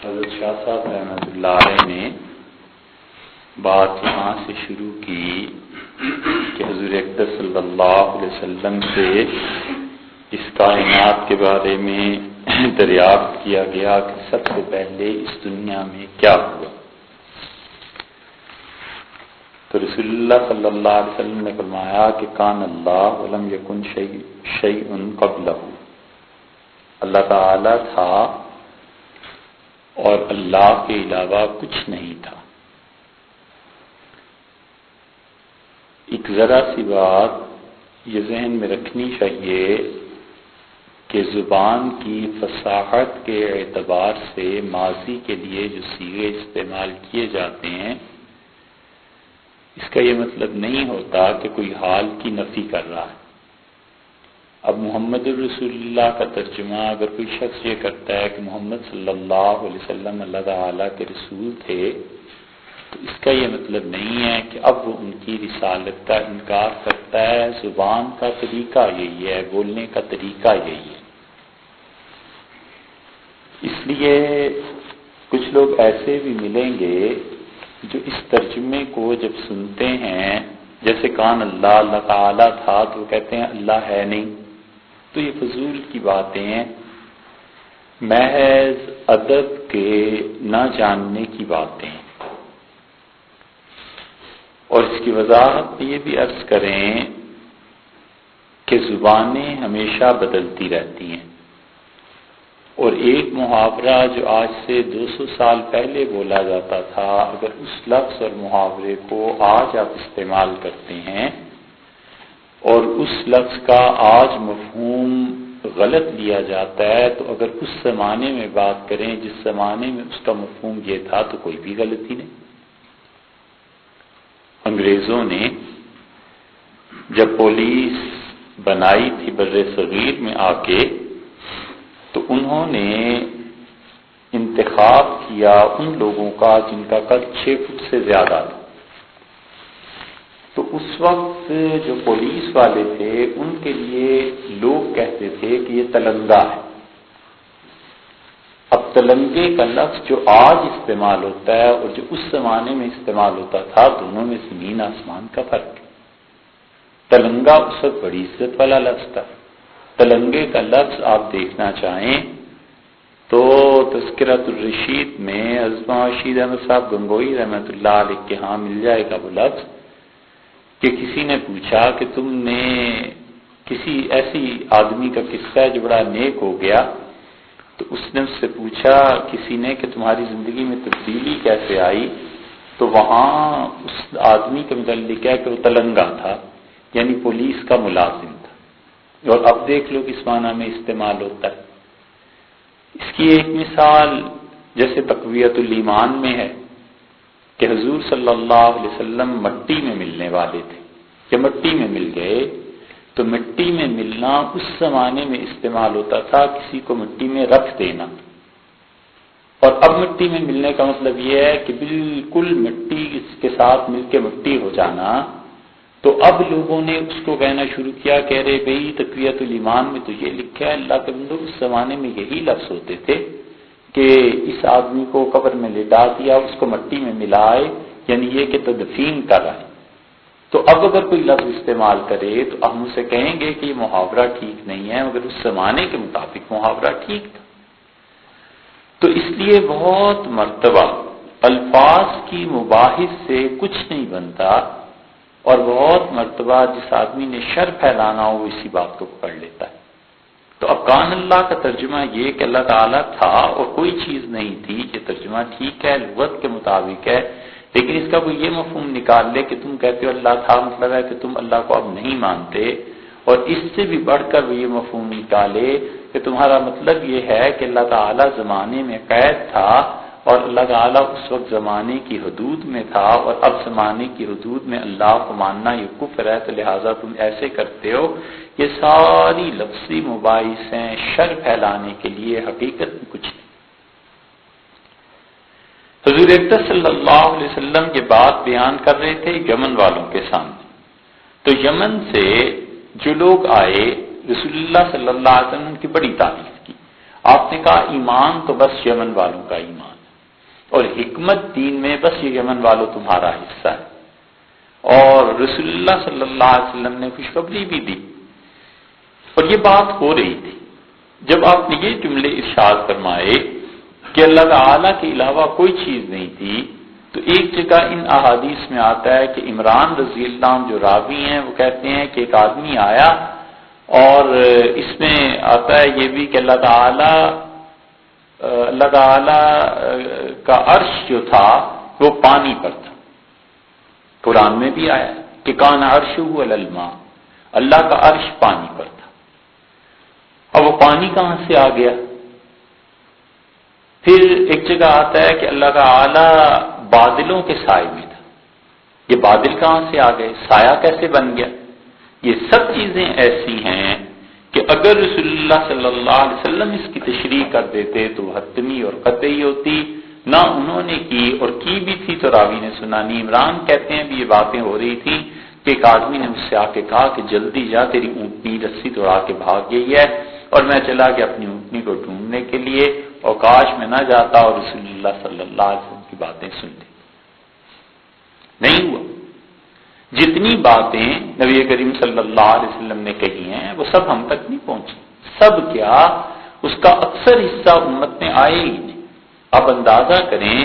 حضرت شاہ صاحب رحمۃ اللہ علیہ نے بات یہاں سے شروع کی کہ حضور اقدس صلی اللہ علیہ وسلم سے اس کائنات کے بارے میں دریافت کیا گیا کہ سب سے پہلے اس دنیا میں کیا ہوا، تو رسول اللہ صلی اللہ علیہ وسلم نے فرمایا کہ کان اللہ ولم یکن شیء قبلہ، اللہ تعالی تھا اور اللہ کے علاوہ کچھ نہیں تھا۔ ایک ذرا سی بات یہ ذہن میں رکھنی چاہیے کہ زبان کی فصاحت کے اعتبار سے ماضی کے لیے جو صیغے استعمال کیے جاتے ہیں، اس کا یہ مطلب نہیں ہوتا کہ کوئی حال کی نفی کر رہا ہے۔ اب محمد الرسول اللہ کا ترجمہ اگر کوئی شخص یہ کرتا ہے کہ محمد صلی اللہ علیہ وسلم اللہ تعالیٰ کے رسول تھے، تو اس کا یہ مطلب نہیں ہے کہ اب وہ ان کی رسالت کا انکار کرتا ہے۔ زبان کا طریقہ یہی ہے، بولنے کا طریقہ یہی ہے۔ اس لیے کچھ لوگ ایسے بھی ملیں گے جو اس ترجمے کو جب سنتے ہیں، جیسے کان اللہ تعالیٰ تھا، تو وہ کہتے ہیں اللہ ہے نہیں، تو یہ فضول کی باتیں ہیں، محض ادب کے نہ جاننے کی باتیں ہیں۔ اور اس کی وضاحت یہ بھی عرض کریں کہ زبانیں ہمیشہ بدلتی رہتی ہیں، اور ایک محاورہ جو آج سے 200 سال پہلے بولا جاتا تھا، اگر اس لفظ اور محاورے کو آج آپ استعمال کرتے ہیں اور اس لفظ کا آج مفہوم غلط لیا جاتا ہے، تو اگر اس زمانے میں بات کریں جس زمانے میں اس کا مفہوم یہ تھا، تو کوئی بھی غلطی نہیں۔ انگریزوں نے جب پولیس بنائی تھی بر صغیر میں آ کے، تو انہوں نے انتخاب کیا ان لوگوں کا جن کا قد 6 فٹ سے زیادہ تھا۔ تو اس وقت جو پولیس والے تھے ان کے لیے لوگ کہتے تھے کہ یہ تلنگا ہے۔ اب تلنگے کا لفظ جو آج استعمال ہوتا ہے اور جو اس زمانے میں استعمال ہوتا تھا، دونوں میں زمین آسمان کا فرق ہے۔ تلنگا اس وقت بڑی عزت والا لفظ تھا۔ تلنگے کا لفظ آپ دیکھنا چاہیں تو تذکرۃ الرشید میں عظمہ رشید احمد صاحب گنگوئی رحمۃ اللہ علیہ کے ہاں مل جائے گا وہ لفظ، کہ کسی نے پوچھا کہ تم نے کسی ایسی آدمی کا قصہ ہے جو بڑا نیک ہو گیا، تو اس نے اس سے پوچھا کسی نے کہ تمہاری زندگی میں تبدیلی کیسے آئی، تو وہاں اس آدمی کے متعلق ہے کہ وہ تلنگا تھا، یعنی پولیس کا ملازم تھا۔ اور اب دیکھ لو کس معنی میں استعمال ہوتا ہے۔ اس کی ایک مثال جیسے تقویت الایمان میں ہے کہ حضور صلی اللہ علیہ وسلم مٹی میں ملنے والے تھے، کہ مٹی میں مل گئے، تو مٹی میں ملنا اس زمانے میں استعمال ہوتا تھا کسی کو مٹی میں رکھ دینا، اور اب مٹی میں ملنے کا مطلب یہ ہے کہ بالکل مٹی کے ساتھ مل کے مٹی ہو جانا۔ تو اب لوگوں نے اس کو کہنا شروع کیا، کہہ رہے بھئی تقویت الایمان میں تو یہ لکھا ہے، اللہ کے بندو اس زمانے میں یہی لفظ ہوتے تھے کہ اس آدمی کو قبر میں لٹا دیا، اس کو مٹی میں ملائے، یعنی یہ کہ تدفین کر رہا ہے۔ تو اب اگر کوئی لفظ استعمال کرے تو ہم اسے کہیں گے کہ یہ محاورہ ٹھیک نہیں ہے، مگر اس زمانے کے مطابق محاورہ ٹھیک تھا۔ تو اس لیے بہت مرتبہ الفاظ کی مباحث سے کچھ نہیں بنتا، اور بہت مرتبہ جس آدمی نے شر پھیلانا ہو وہ اسی بات کو پکڑ لیتا ہے۔ تو اب کان اللہ کا ترجمہ یہ کہ اللہ تعالیٰ تھا اور کوئی چیز نہیں تھی، یہ ترجمہ ٹھیک ہے، لغت کے مطابق ہے، لیکن اس کا کوئی یہ مفہوم نکال لے کہ تم کہتے ہو اللہ تھا، مطلب ہے کہ تم اللہ کو اب نہیں مانتے، اور اس سے بھی بڑھ کر وہ یہ مفہوم نکالے کہ تمہارا مطلب یہ ہے کہ اللہ تعالیٰ زمانے میں قید تھا، اور اللہ تعالیٰ اس وقت زمانے کی حدود میں تھا، اور اب زمانے کی حدود میں اللہ کو ماننا یہ کفر ہے، تو لہٰذا تم ایسے کرتے ہو۔ یہ ساری لفظی مباحث ہیں شر پھیلانے کے لیے، حقیقت میں کچھ نہیں۔ حضور اقدس صلی اللہ علیہ وسلم یہ بات بیان کر رہے تھے یمن والوں کے سامنے، تو یمن سے جو لوگ آئے رسول اللہ صلی اللہ علیہ وسلم کی بڑی تعریف کی۔ آپ نے کہا ایمان تو بس یمن والوں کا ایمان، اور حکمت دین میں بس یہ یمن والوں تمہارا حصہ ہے. اور رسول اللہ صلی اللہ علیہ وسلم نے خوشخبری بھی دی. اور یہ بات ہو رہی تھی جب آپ نے یہ جملے ارشاد فرمائے کہ اللہ تعالی کے علاوہ کوئی چیز نہیں تھی. تو ایک جگہ ان احادیث میں آتا ہے کہ عمران رضی اللہ عنہ جو راوی ہیں وہ کہتے ہیں کہ ایک آدمی آیا، اور اس میں آتا ہے یہ بھی کہ اللہ تعالی کا عرش جو تھا وہ پانی پر تھا. قرآن میں بھی آیا کہ کان عرشہ علی الماء، اللہ کا عرش پانی پر تھا. اب وہ پانی کہاں سے آ گیا؟ پھر ایک جگہ آتا ہے کہ اللہ تعالی بادلوں کے سائے میں تھا. یہ بادل کہاں سے آ گئے؟ سایہ کیسے بن گیا؟ یہ سب چیزیں ایسی ہیں کہ اگر رسول اللہ صلی اللہ علیہ وسلم اس کی تشریح کر دیتے تو حتمی اور قطعی ہوتی. نہ انہوں نے کی، اور کی بھی تھی تو راوی نے سنا نہیں. عمران کہتے ہیں بھی یہ باتیں ہو رہی تھیں کہ ایک آدمی نے مجھ سے آ کے کہا کہ جلدی جا، تیری اونٹنی رسی توڑا کے بھاگ گئی ہے. اور میں چلا گیا اپنی اونٹنی کو ڈھونڈنے کے لیے، اور کاش میں نہ جاتا اور رسول اللہ صلی اللہ علیہ وسلم کی باتیں سنتے. نہیں ہوا. جتنی باتیں نبی کریم صلی اللہ علیہ وسلم نے کہی ہیں وہ سب ہم تک نہیں پہنچی. سب کیا، اس کا اکثر حصہ امت میں آئے ہی نہیں. آپ اندازہ کریں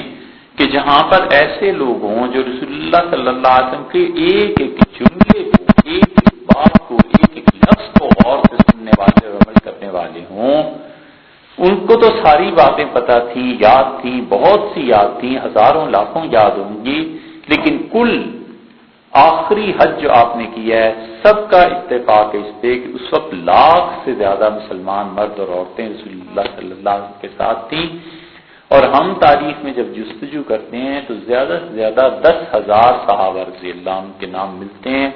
کہ جہاں پر ایسے لوگ ہوں جو رسول اللہ صلی اللہ علیہ وسلم کے ایک ایک جملے کو، ایک ایک بات کو، ایک ایک لفظ کو غور سے سننے والے اور عمل کرنے والے ہوں، ان کو تو ساری باتیں پتہ تھیں، یاد تھیں، بہت سی یاد تھیں، ہزاروں لاکھوں یاد ہوں گی. لیکن کل آخری حج جو آپ نے کیا ہے، سب کا اتفاق ہے اس پہ کہ اس وقت لاکھ سے زیادہ مسلمان مرد اور عورتیں رسول اللہ صلی اللہ علیہ وسلم کے ساتھ تھیں. اور ہم تاریخ میں جب جستجو کرتے ہیں تو زیادہ سے زیادہ 10,000 صحابہ رضی اللہ عنہ کے نام ملتے ہیں.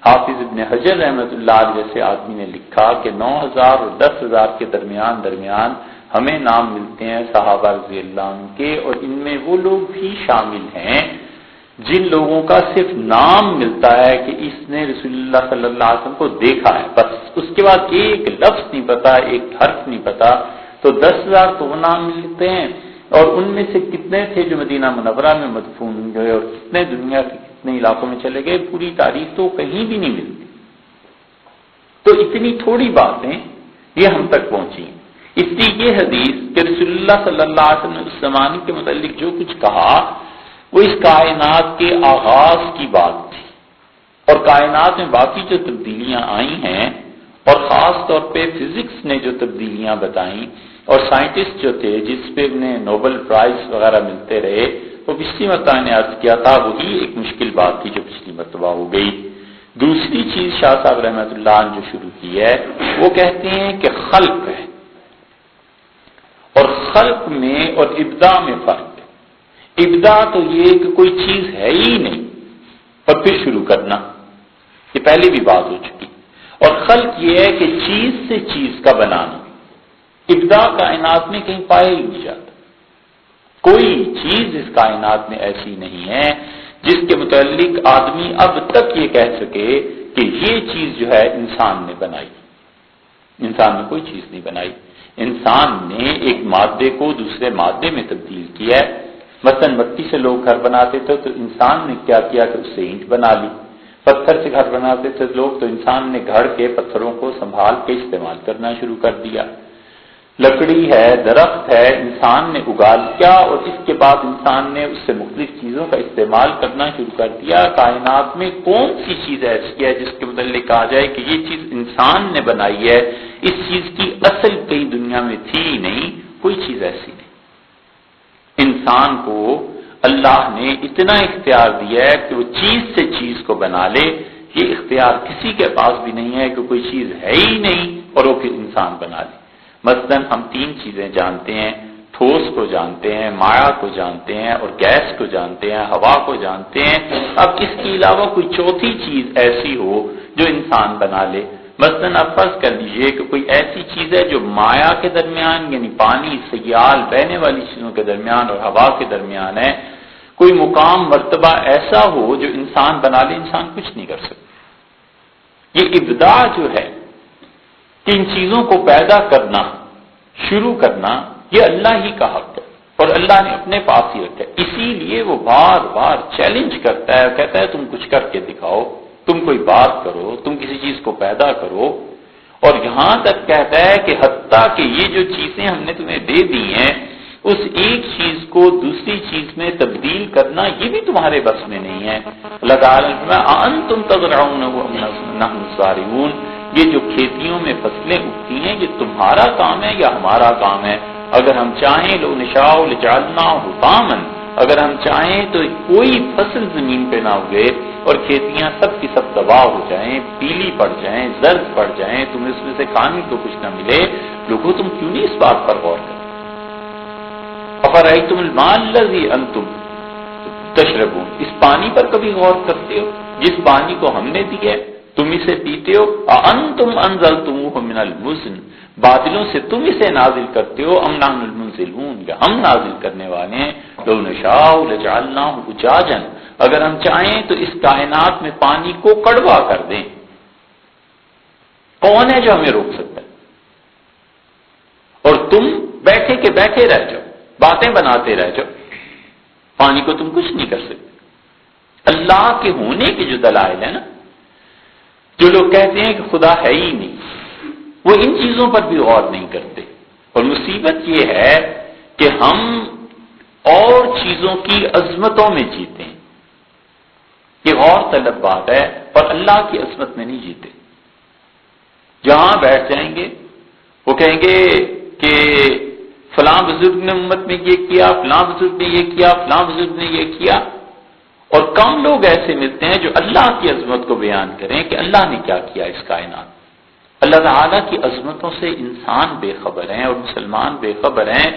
حافظ ابن حجر رحمۃ اللہ علیہ جیسے آدمی نے لکھا کہ 9,000 اور 10,000 کے درمیان ہمیں نام ملتے ہیں صحابہ رضی اللہ عنہ کے. اور ان میں وہ لوگ بھی شامل ہیں جن لوگوں کا صرف نام ملتا ہے کہ اس نے رسول اللہ صلی اللہ علیہ وسلم کو دیکھا ہے، بس اس کے بعد ایک لفظ نہیں پتا، ایک حرف نہیں پتا. تو 10,000 تو وہ نام ملتے ہیں. اور ان میں سے کتنے تھے جو مدینہ منورہ میں مدفون ہوئے، اور کتنے دنیا کے کتنے علاقوں میں چلے گئے، پوری تاریخ تو کہیں بھی نہیں ملتی. تو اتنی تھوڑی باتیں یہ ہم تک پہنچی. اس لیے یہ حدیث کہ رسول اللہ صلی اللہ علیہ وسلم نے اس زمانے کے متعلق جو کچھ کہا وہ اس کائنات کے آغاز کی بات تھی. اور کائنات میں باقی جو تبدیلیاں آئی ہیں، اور خاص طور پہ فزکس نے جو تبدیلیاں بتائیں، اور سائنٹسٹ جو تھے جس پہ انہیں نوبل پرائز وغیرہ ملتے رہے، وہ پچھلی مرتبہ نے عرض کیا تھا وہی ایک مشکل بات تھی جو پچھلی مرتبہ ہو گئی. دوسری چیز شاہ صاحب رحمۃ اللہ عنہ جو شروع کی ہے وہ کہتے ہیں کہ خلق ہے، اور خلق میں اور ابداع میں فرق ہے. ابداع تو یہ کہ کوئی چیز ہے ہی نہیں اور پھر شروع کرنا، یہ پہلے بھی بات ہو چکی. اور خلق یہ ہے کہ چیز سے چیز کا بنانا. ابداع کائنات میں کہیں پایا ہی نہیں جاتا. کوئی چیز اس کائنات میں ایسی نہیں ہے جس کے متعلق آدمی اب تک یہ کہہ سکے کہ یہ چیز جو ہے انسان نے بنائی. انسان نے کوئی چیز نہیں بنائی. انسان نے ایک مادے کو دوسرے مادے میں تبدیل کیا ہے. مثلا مٹی سے لوگ گھر بناتے تھے تو انسان نے کیا کیا کہ اس سے اینٹ بنا لی. پتھر سے گھر بناتے تھے لوگ تو انسان نے گھر کے پتھروں کو سنبھال کے استعمال کرنا شروع کر دیا. لکڑی ہے، درخت ہے، انسان نے اگا لیا، اور اس کے بعد انسان نے اس سے مختلف چیزوں کا استعمال کرنا شروع کر دیا. کائنات میں کون سی چیز ایسی ہے جس کے متعلق کہا جائے کہ یہ چیز انسان نے بنائی ہے، اس چیز کی اصل کئی دنیا میں تھی ہی نہیں، کوئی چیز ایسی نہیں. انسان کو اللہ نے اتنا اختیار دیا ہے کہ وہ چیز سے چیز کو بنا لے. یہ اختیار کسی کے پاس بھی نہیں ہے کہ کوئی چیز ہے ہی نہیں اور وہ پھر انسان بنا لے. مثلا ہم 3 چیزیں جانتے ہیں، ٹھوس کو جانتے ہیں، مائع کو جانتے ہیں، اور گیس کو جانتے ہیں، ہوا کو جانتے ہیں. اب اس کے علاوہ کوئی چوتھی چیز ایسی ہو جو انسان بنا لے. مثلا آپ فرض کر لیجئے کہ کوئی ایسی چیز ہے جو مائع کے درمیان یعنی پانی، سیال، بہنے والی چیزوں کے درمیان اور ہوا کے درمیان ہے. کوئی مقام مرتبہ ایسا ہو جو انسان بنا لے، انسان کچھ نہیں کر سکتا. یہ ابداع جو ہے کہ ان چیزوں کو پیدا کرنا، شروع کرنا، یہ اللہ ہی کا حق ہے. اور اللہ نے اپنے پاس ہی رکھا ہے. اسی لیے وہ بار بار چیلنج کرتا ہے، کہتا ہے تم کچھ کر کے دکھاؤ، تم کوئی بات کرو، تم کسی چیز کو پیدا کرو. اور یہاں تک کہتا ہے کہ حتیٰ کہ یہ جو چیزیں ہم نے تمہیں دے دی ہیں، اس ایک چیز کو دوسری چیز میں تبدیل کرنا یہ بھی تمہارے بس میں نہیں ہے. اللہ تعالیٰ نے فرمایا انتم تزرعونہ ونحن الزارعون، یہ جو کھیتیوں میں فصلیں اگتی ہیں یہ تمہارا کام ہے یا ہمارا کام ہے؟ اگر ہم چاہیں لو نشاء لجعلناہ حطاما، اگر ہم چاہیں تو کوئی فصل زمین پہ نہ اگے اور کھیتیاں سب کی سب تباہ ہو جائیں، پیلی پڑ جائیں، زرد پڑ جائیں، تمہیں اس میں سے کھانے کو کچھ نہ ملے. لوگوں تم کیوں نہیں اس بات پر غور کرتے؟ افرأیتم الماء الذی انتم تشربون، اس پانی پر کبھی غور کرتے ہو جس پانی کو ہم نے دیا ہے، تم اسے پیتے ہو؟ اانتم انزلتموہ من المزن، بادلوں سے تم اسے نازل کرتے ہو؟ ام نحن المنزلون، یا ہم نازل کرنے والے ہیں؟ لو نشاء لجعلناہ اجاجا، اگر ہم چاہیں تو اس کائنات میں پانی کو کڑوا کر دیں. کون ہے جو ہمیں روک سکتا ہے؟ اور تم بیٹھے کے بیٹھے رہ جاؤ، باتیں بناتے رہ جاؤ، پانی کو تم کچھ نہیں کر سکتے. اللہ کے ہونے کے جو دلائل ہیں نا، جو لوگ کہتے ہیں کہ خدا ہے ہی نہیں، وہ ان چیزوں پر بھی غور نہیں کرتے. اور مصیبت یہ ہے کہ ہم اور چیزوں کی عظمتوں میں جیتے ہیں. یہ غور طلب بات ہے، اور اللہ کی عظمت میں نہیں جیتے. جہاں بیٹھ جائیں گے وہ کہیں گے کہ فلاں بزرگ نے امت میں یہ کیا، فلاں بزرگ نے یہ کیا، فلاں بزرگ نے یہ کیا. اور کم لوگ ایسے ملتے ہیں جو اللہ کی عظمت کو بیان کریں کہ اللہ نے کیا کیا اس کائنات. اللہ تعالیٰ کی عظمتوں سے انسان بے خبر ہیں اور مسلمان بے خبر ہیں.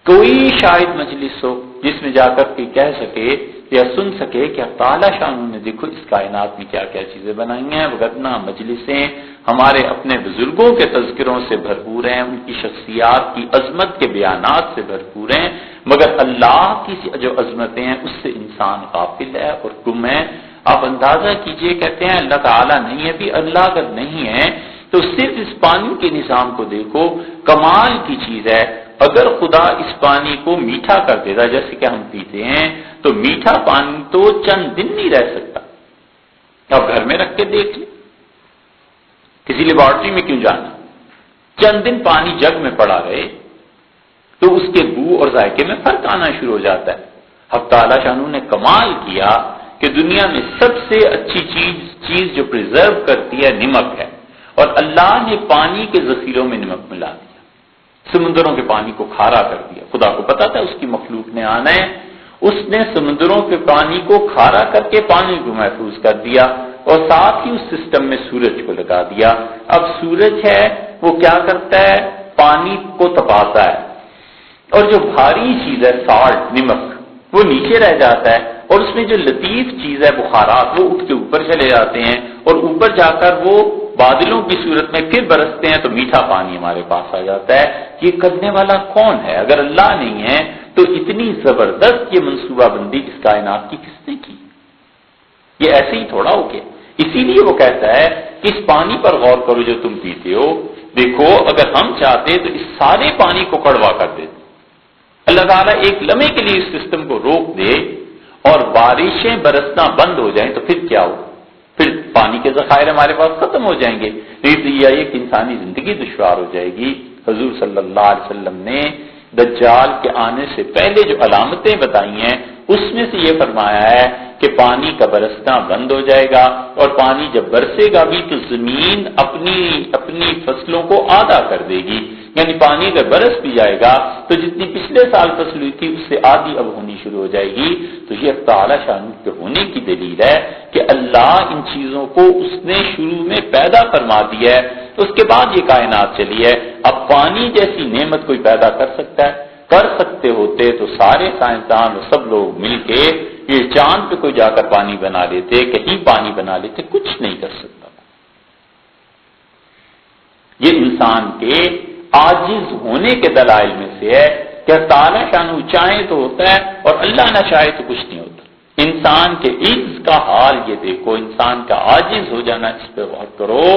کوئی شاید مجلس ہو جس میں جا کر کے کہہ سکے یا سن سکے کہ تعالیٰ شان نے دیکھو اس کائنات میں کیا کیا چیزیں بنائی ہیں. وگرنہ مجلسیں ہمارے اپنے بزرگوں کے تذکروں سے بھرپور ہیں، ان کی شخصیات کی عظمت کے بیانات سے بھرپور ہیں، مگر اللہ کی جو عظمتیں ہیں اس سے انسان غافل ہے اور گم ہے. آپ اندازہ کیجئے، کہتے ہیں اللہ تعالیٰ نہیں ہے. بھی اللہ اگر نہیں ہے تو صرف اس پانی کے نظام کو دیکھو، کمال کی چیز ہے. اگر خدا اس پانی کو میٹھا کر دیتا جیسے کہ ہم پیتے ہیں، تو میٹھا پانی تو چند دن نہیں رہ سکتا. آپ گھر میں رکھ کے دیکھ لیں، کسی لیبارٹری میں کیوں جانا، چند دن پانی جگ میں پڑا رہے تو اس کے بو اور ذائقے میں فرق آنا شروع ہو جاتا ہے. حق تعالیٰ شانو نے کمال کیا کہ دنیا میں سب سے اچھی چیز جو پریزرو کرتی ہے نمک ہے، اور اللہ نے پانی کے ذخیروں میں نمک ملا دیا، سمندروں کے پانی کو کھارا کر دیا. خدا کو پتا تھا اس کی مخلوق نے آنا ہے، اس نے سمندروں کے پانی کو کھارا کر کے پانی کو محفوظ کر دیا، اور ساتھ ہی اس سسٹم میں سورج کو لگا دیا. اب سورج ہے وہ کیا کرتا ہے؟ پانی کو تپاتا ہے، اور جو بھاری چیز ہے سالٹ، نمک، وہ نیچے رہ جاتا ہے، اور اس میں جو لطیف چیز ہے بخارات وہ اٹھ کے اوپر چلے جاتے ہیں، اور اوپر جا کر وہ بادلوں کی صورت میں پھر برستے ہیں تو میٹھا پانی ہمارے پاس آ جاتا ہے. یہ کرنے والا کون ہے؟ اگر اللہ نہیں ہے تو اتنی زبردست یہ منصوبہ بندی اس کائنات کی کس نے کی؟ یہ ایسے ہی تھوڑا ہو گیا. اسی لیے وہ کہتا ہے کہ اس پانی پر غور کرو جو تم پیتے ہو. دیکھو اگر ہم چاہتے تو اس سارے پانی کو کڑوا کر دیتے. اللہ تعالیٰ ایک لمحے کے لیے اس سسٹم کو روک دے اور بارشیں برسنا بند ہو جائیں تو پھر کیا ہو؟ پھر پانی کے ذخائر ہمارے پاس ختم ہو جائیں گے. نہیں تو یہ کہ انسانی زندگی دشوار ہو جائے گی. حضور صلی اللہ علیہ وسلم نے دجال کے آنے سے پہلے جو علامتیں بتائی ہیں اس میں سے یہ فرمایا ہے کہ پانی کا برسنا بند ہو جائے گا، اور پانی جب برسے گا بھی تو زمین اپنی فصلوں کو آدھا کر دے گی. یعنی پانی اگر برس بھی جائے گا تو جتنی پچھلے سال فصل ہوئی تھی اس سے آدھی اب ہونی شروع ہو جائے گی. تو یہ تعالیٰ شان کے ہونے کی دلیل ہے کہ اللہ ان چیزوں کو اس نے شروع میں پیدا فرما دیا ہے، اس کے بعد یہ کائنات چلی ہے. اب پانی جیسی نعمت کوئی پیدا کر سکتا ہے؟ کر سکتے ہوتے تو سارے سائنسدان اور سب لوگ مل کے یہ چاند پہ کوئی جا کر پانی بنا لیتے، کہیں پانی بنا لیتے. کچھ نہیں کر سکتا. یہ انسان کے عاجز ہونے کے دلائل میں سے ہے کہ تعالیٰ شانو چاہے تو ہوتا ہے اور اللہ نہ چاہے تو کچھ نہیں ہوتا. انسان کے عجز کا حال یہ دیکھو، انسان کا عاجز ہو جانا، اس پہ غور کرو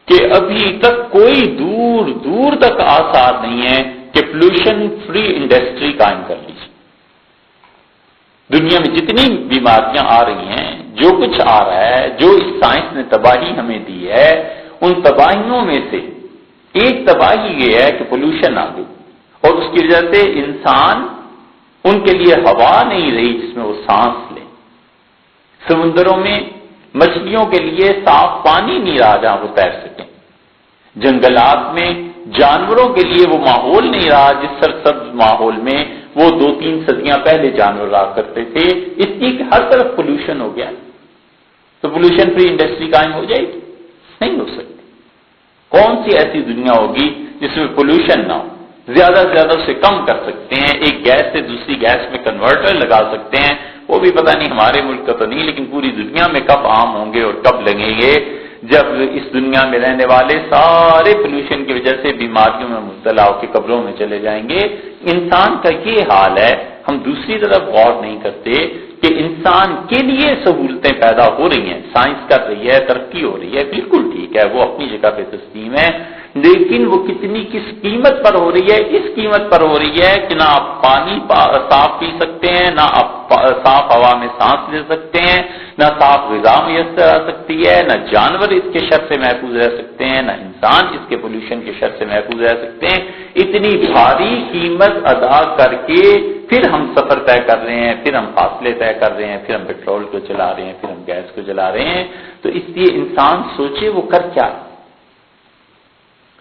کہ ابھی تک کوئی دور دور تک آثار نہیں ہے کہ پولوشن فری انڈسٹری قائم کر لیجیے. دنیا میں جتنی بیماریاں آ رہی ہیں، جو کچھ آ رہا ہے، جو اس سائنس نے تباہی ہمیں دی ہے، ان تباہیوں میں سے ایک تباہی یہ ہے کہ پولوشن آ گئی، اور اس کی وجہ سے انسان ان کے لیے ہوا نہیں رہی جس میں وہ سانس لیں. سمندروں میں مچھلیوں کے لیے صاف پانی نہیں رہا جہاں وہ تیر سکیں. جنگلات میں جانوروں کے لیے وہ ماحول نہیں رہا جس سرسبز ماحول میں وہ 2-3 صدیاں پہلے جانور رہا کرتے تھے. اس لیے کہ ہر طرف پولوشن ہو گیا. تو پولوشن فری انڈسٹری قائم ہو جائے گی؟ نہیں ہو سکتی. کون سی ایسی دنیا ہوگی جس میں پولوشن نہ ہو؟ زیادہ سے زیادہ اسے کم کر سکتے ہیں، ایک گیس سے دوسری گیس میں کنورٹر لگا سکتے ہیں. وہ بھی پتہ نہیں ہمارے ملک کا تو نہیں، لیکن پوری دنیا میں کب عام ہوں گے اور کب لگیں گے جب اس دنیا میں رہنے والے سارے پولوشن کی وجہ سے بیماریوں میں مبتلا ہو کے قبروں میں چلے جائیں گے. انسان کا یہ حال ہے. ہم دوسری طرف غور نہیں کرتے کہ انسان کے لیے سہولتیں پیدا ہو رہی ہیں، سائنس کر رہی ہے، ترقی ہو رہی ہے، بالکل ٹھیک ہے، وہ اپنی جگہ پہ تسلیم ہے، لیکن وہ کس قیمت پر ہو رہی ہے؟ اس قیمت پر ہو رہی ہے کہ نہ آپ پانی صاف پی سکتے ہیں، نہ آپ صاف ہوا میں سانس لے سکتے ہیں، نہ صاف غذا میسر آ سکتی ہے، نہ جانور اس کے شر سے محفوظ رہ سکتے ہیں، نہ انسان اس کے پولوشن کے شر سے محفوظ رہ سکتے ہیں. اتنی بھاری قیمت ادا کر کے پھر ہم سفر طے کر رہے ہیں، پھر ہم فاصلے طے کر رہے ہیں، پھر ہم پیٹرول کو چلا رہے ہیں، پھر ہم گیس کو جلا رہے ہیں. تو اس لیے انسان سوچے وہ کر کیا.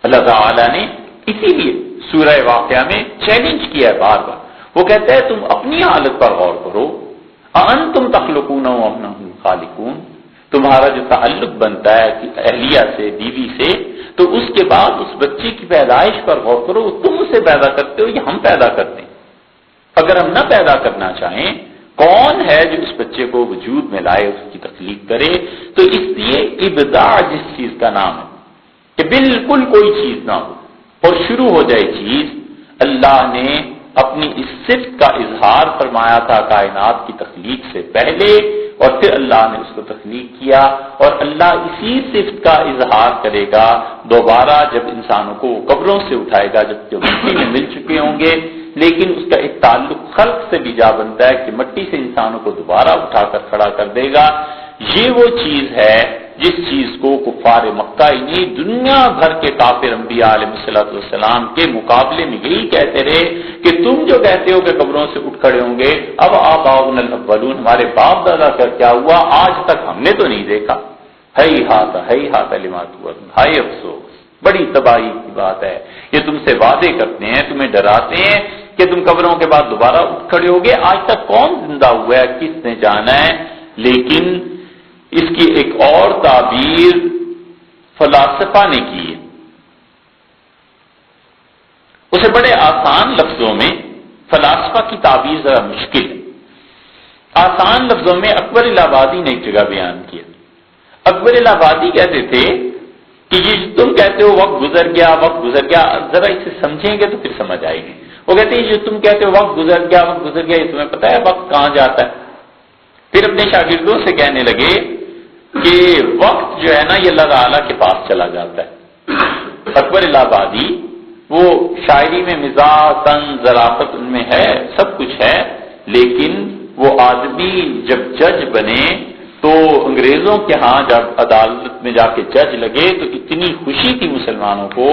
اللہ تعالی نے اسی لیے سورہ واقعہ میں چیلنج کیا ہے بار بار. وہ کہتا ہے تم اپنی حالت پر غور کرو. انتم تخلقون ام نحن الخالقون. تمہارا جو تعلق بنتا ہے اہلیہ سے، بیوی سے، تو اس کے بعد اس بچے کی پیدائش پر غور کرو. تم اسے پیدا کرتے ہو یا ہم پیدا کرتے ہیں؟ اگر ہم نہ پیدا کرنا چاہیں، کون ہے جو اس بچے کو وجود میں لائے، اس کی تخلیق کرے؟ تو اس لیے ابداع جس چیز کا نام ہے کہ بالکل کوئی چیز نہ ہو اور شروع ہو جائے چیز، اللہ نے اپنی اس صفت کا اظہار فرمایا تھا کائنات کی تخلیق سے پہلے، اور پھر اللہ نے اس کو تخلیق کیا، اور اللہ اسی صفت کا اظہار کرے گا دوبارہ جب انسانوں کو قبروں سے اٹھائے گا، جب مٹی میں مل چکے ہوں گے. لیکن اس کا ایک تعلق خلق سے بھی جا بنتا ہے کہ مٹی سے انسانوں کو دوبارہ اٹھا کر کھڑا کر دے گا. یہ وہ چیز ہے جس چیز کو کفار مکہ نہیں، دنیا بھر کے کافر انبیاء علیہ السلام کے مقابلے میں یہی کہتے رہے کہ تم جو کہتے ہو کہ قبروں سے اٹھ کھڑے ہوں گے، اب آباؤنا الاولون، ہمارے باپ دادا کا کیا ہوا آج تک ہم نے تو نہیں دیکھا. ہیہات لما توعدون، ہائے افسوس، بڑی تباہی کی بات ہے. یہ تم سے وعدے کرتے ہیں، تمہیں ڈراتے ہیں کہ تم قبروں کے بعد دوبارہ اٹھ کھڑے ہوگے. آج تک کون زندہ ہوا ہے، کس نے جانا ہے؟ لیکن اس کی ایک اور تعبیر فلاسفہ نے کی ہے. اسے بڑے آسان لفظوں میں، فلاسفہ کی تعبیر ذرا مشکل ہے. آسان لفظوں میں اکبر الہ آبادی نے ایک جگہ بیان کیا. اکبر الہ آبادی کہتے تھے کہ یہ تم کہتے ہو وقت گزر گیا، وقت گزر گیا، ذرا اسے سمجھیں گے تو پھر سمجھ آئے گی. وہ کہتے ہیں جو تم کہتے ہو وقت گزر گیا، وقت گزر گیا، یہ تمہیں پتہ ہے وقت کہاں جاتا ہے؟ پھر اپنے شاگردوں سے کہنے لگے کہ وقت جو ہے نا یہ اللہ تعالیٰ کے پاس چلا جاتا ہے. اکبر الہ آبادی وہ شاعری میں مزاح، طنز، ظرافت ان میں ہے، سب کچھ ہے، لیکن وہ آدمی جب جج بنے تو انگریزوں کے ہاں جب عدالت میں جا کے جج لگے تو اتنی خوشی تھی مسلمانوں کو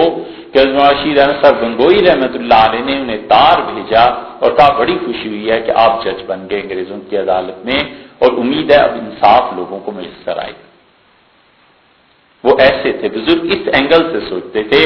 کہ رشید احمد صاحب گنگوئی رحمۃ اللہ علیہ نے انہیں تار بھیجا اور کہا بڑی خوشی ہوئی ہے کہ آپ جج بن گئے انگریزوں کی عدالت میں، اور امید ہے اب انصاف لوگوں کو میسر آئے گا. وہ ایسے تھے بزرگ، اس اینگل سے سوچتے تھے.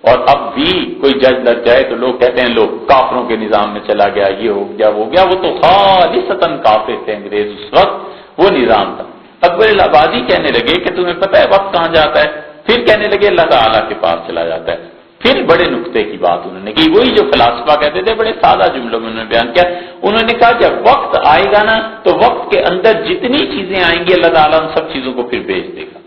اور اب بھی کوئی جج لگ جائے تو لوگ کہتے ہیں لوگ کافروں کے نظام میں چلا گیا، یہ ہو گیا وہ گیا. وہ تو خالصتاً کافر تھے انگریز اس وقت، وہ نظام تھا. اکبر الہ آبادی کہنے لگے کہ تمہیں پتہ ہے وقت کہاں جاتا ہے؟ پھر کہنے لگے اللہ تعالیٰ کے پاس چلا جاتا ہے. پھر بڑے نقطے کی بات انہوں نے کی، وہی جو فلاسفہ کہتے تھے، بڑے سادہ جملوں میں انہوں نے بیان کیا. انہوں نے کہا جب وقت آئے گا نا تو وقت کے اندر جتنی چیزیں آئیں گی اللہ تعالیٰ ان سب چیزوں کو پھر بھیج دے گا.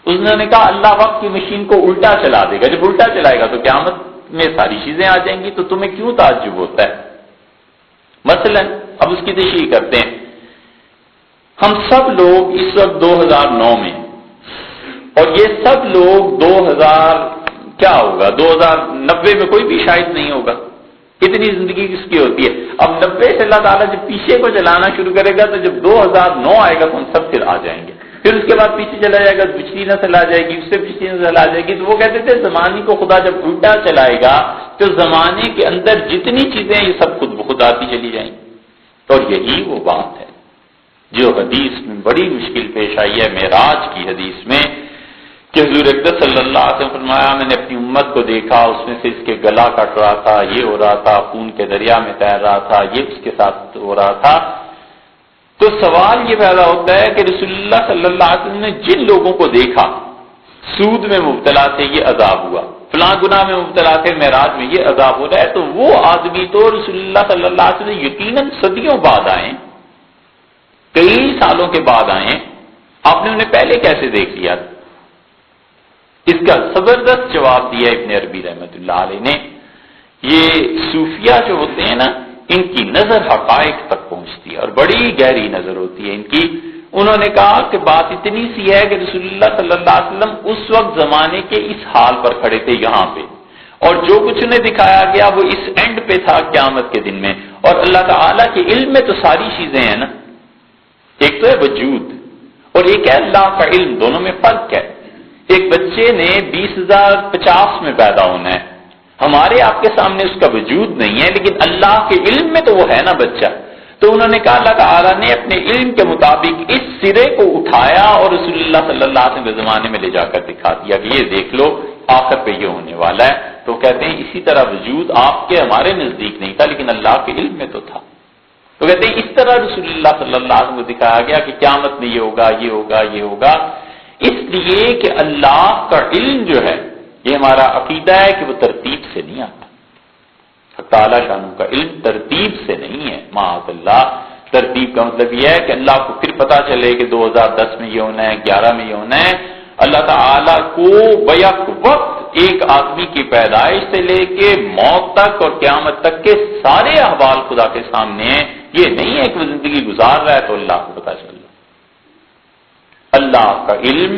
انہوں نے کہا اللہ وقت کی مشین کو الٹا چلا دے گا. جب الٹا چلائے گا تو قیامت میں ساری چیزیں آ جائیں گی. تو تمہیں کیوں تعجب ہوتا ہے؟ مثلا اب اس کی تشریح کرتے ہیں. ہم سب لوگ اس وقت 2009 میں، اور یہ سب لوگ 2000 کیا ہوگا 2090 میں کوئی بھی شاید نہیں ہوگا. اتنی زندگی کس کی ہوتی ہے؟ اب 90 سے اللہ تعالیٰ جب پیچھے کو چلانا شروع کرے گا تو جب 2009 آئے گا تو ہم سب پھر آ جائیں گے، پھر اس کے بعد پیچھے چلا جائے گا، پچھلی نسل آ جائے گی، اس سے پچھلی نسل آ جائے گی۔ تو وہ کہتے تھے زمانے کو خدا جب الٹا چلائے گا تو زمانے کے اندر جتنی چیزیں یہ سب خود بخود آتی چلی جائیں گی۔ اور یہی وہ بات ہے جو حدیث میں بڑی مشکل پیش آئی ہے، معراج کی حدیث میں، کہ حضور اقدس صلی اللہ علیہ وسلم فرمایا میں نے اپنی امت کو دیکھا، اس میں سے اس کے گلا کٹ رہا تھا، یہ ہو رہا تھا، خون کے دریا میں تیر رہا تھا، یہ اس کے ساتھ ہو رہا تھا۔ تو سوال یہ پیدا ہوتا ہے کہ رسول اللہ صلی اللہ علیہ وسلم نے جن لوگوں کو دیکھا سود میں مبتلا تھے یہ عذاب ہوا، فلاں گناہ میں مبتلا تھے معراج میں یہ عذاب ہو رہا ہے، تو وہ آدمی تو رسول اللہ صلی اللہ علیہ وسلم یقیناً صدیوں بعد آئے، کئی سالوں کے بعد آئے، آپ نے انہیں پہلے کیسے دیکھ لیا؟ اس کا زبردست جواب دیا ابن عربی رحمۃ اللہ علیہ نے۔ یہ صوفیہ جو ہوتے ہیں نا، ان کی نظر حقائق تک پہنچتی ہے اور بڑی گہری نظر ہوتی ہے ان کی۔ انہوں نے کہا کہ بات اتنی سی ہے کہ رسول اللہ صلی اللہ علیہ وسلم اس وقت زمانے کے اس حال پر کھڑے تھے یہاں پہ، اور جو کچھ انہیں دکھایا گیا وہ اس اینڈ پہ تھا قیامت کے دن میں، اور اللہ تعالیٰ کے علم میں تو ساری چیزیں ہیں نا، ایک تو ہے وجود اور ایک ہے اللہ کا علم، دونوں میں فرق ہے۔ ایک بچے نے 20,050 میں پیدا ہونا ہے، ہمارے آپ کے سامنے اس کا وجود نہیں ہے، لیکن اللہ کے علم میں تو وہ ہے نا بچہ۔ تو انہوں نے کہا اللہ تعالیٰ نے اپنے علم کے مطابق اس سرے کو اٹھایا اور رسول اللہ صلی اللہ علیہ وسلم کے زمانے میں لے جا کر دکھا دیا کہ یہ دیکھ لو آخر پہ یہ ہونے والا ہے۔ تو کہتے ہیں اسی طرح وجود آپ کے ہمارے نزدیک نہیں تھا لیکن اللہ کے علم میں تو تھا۔ تو کہتے ہیں اس طرح رسول اللہ صلی اللہ علیہ وسلم کو دکھایا گیا کہ قیامت میں یہ ہوگا، یہ ہوگا، یہ ہوگا، اس لیے کہ اللہ کا علم جو ہے یہ ہمارا عقیدہ ہے کہ وہ ترتیب سے نہیں آتا۔ تعالیٰ شانہ کا علم ترتیب سے نہیں ہے، معاذ اللہ۔ ترتیب کا مطلب یہ ہے کہ اللہ کو پھر پتا چلے کہ 2010 میں یہ ہونا ہے، 11 میں یہ ہونا ہے۔ اللہ تعالیٰ کو بیک وقت ایک آدمی کی پیدائش سے لے کے موت تک اور قیامت تک کے سارے احوال خدا کے سامنے ہیں۔ یہ نہیں ہے کہ وہ زندگی گزار رہا ہے تو اللہ کو پتا چل رہا۔ اللہ کا علم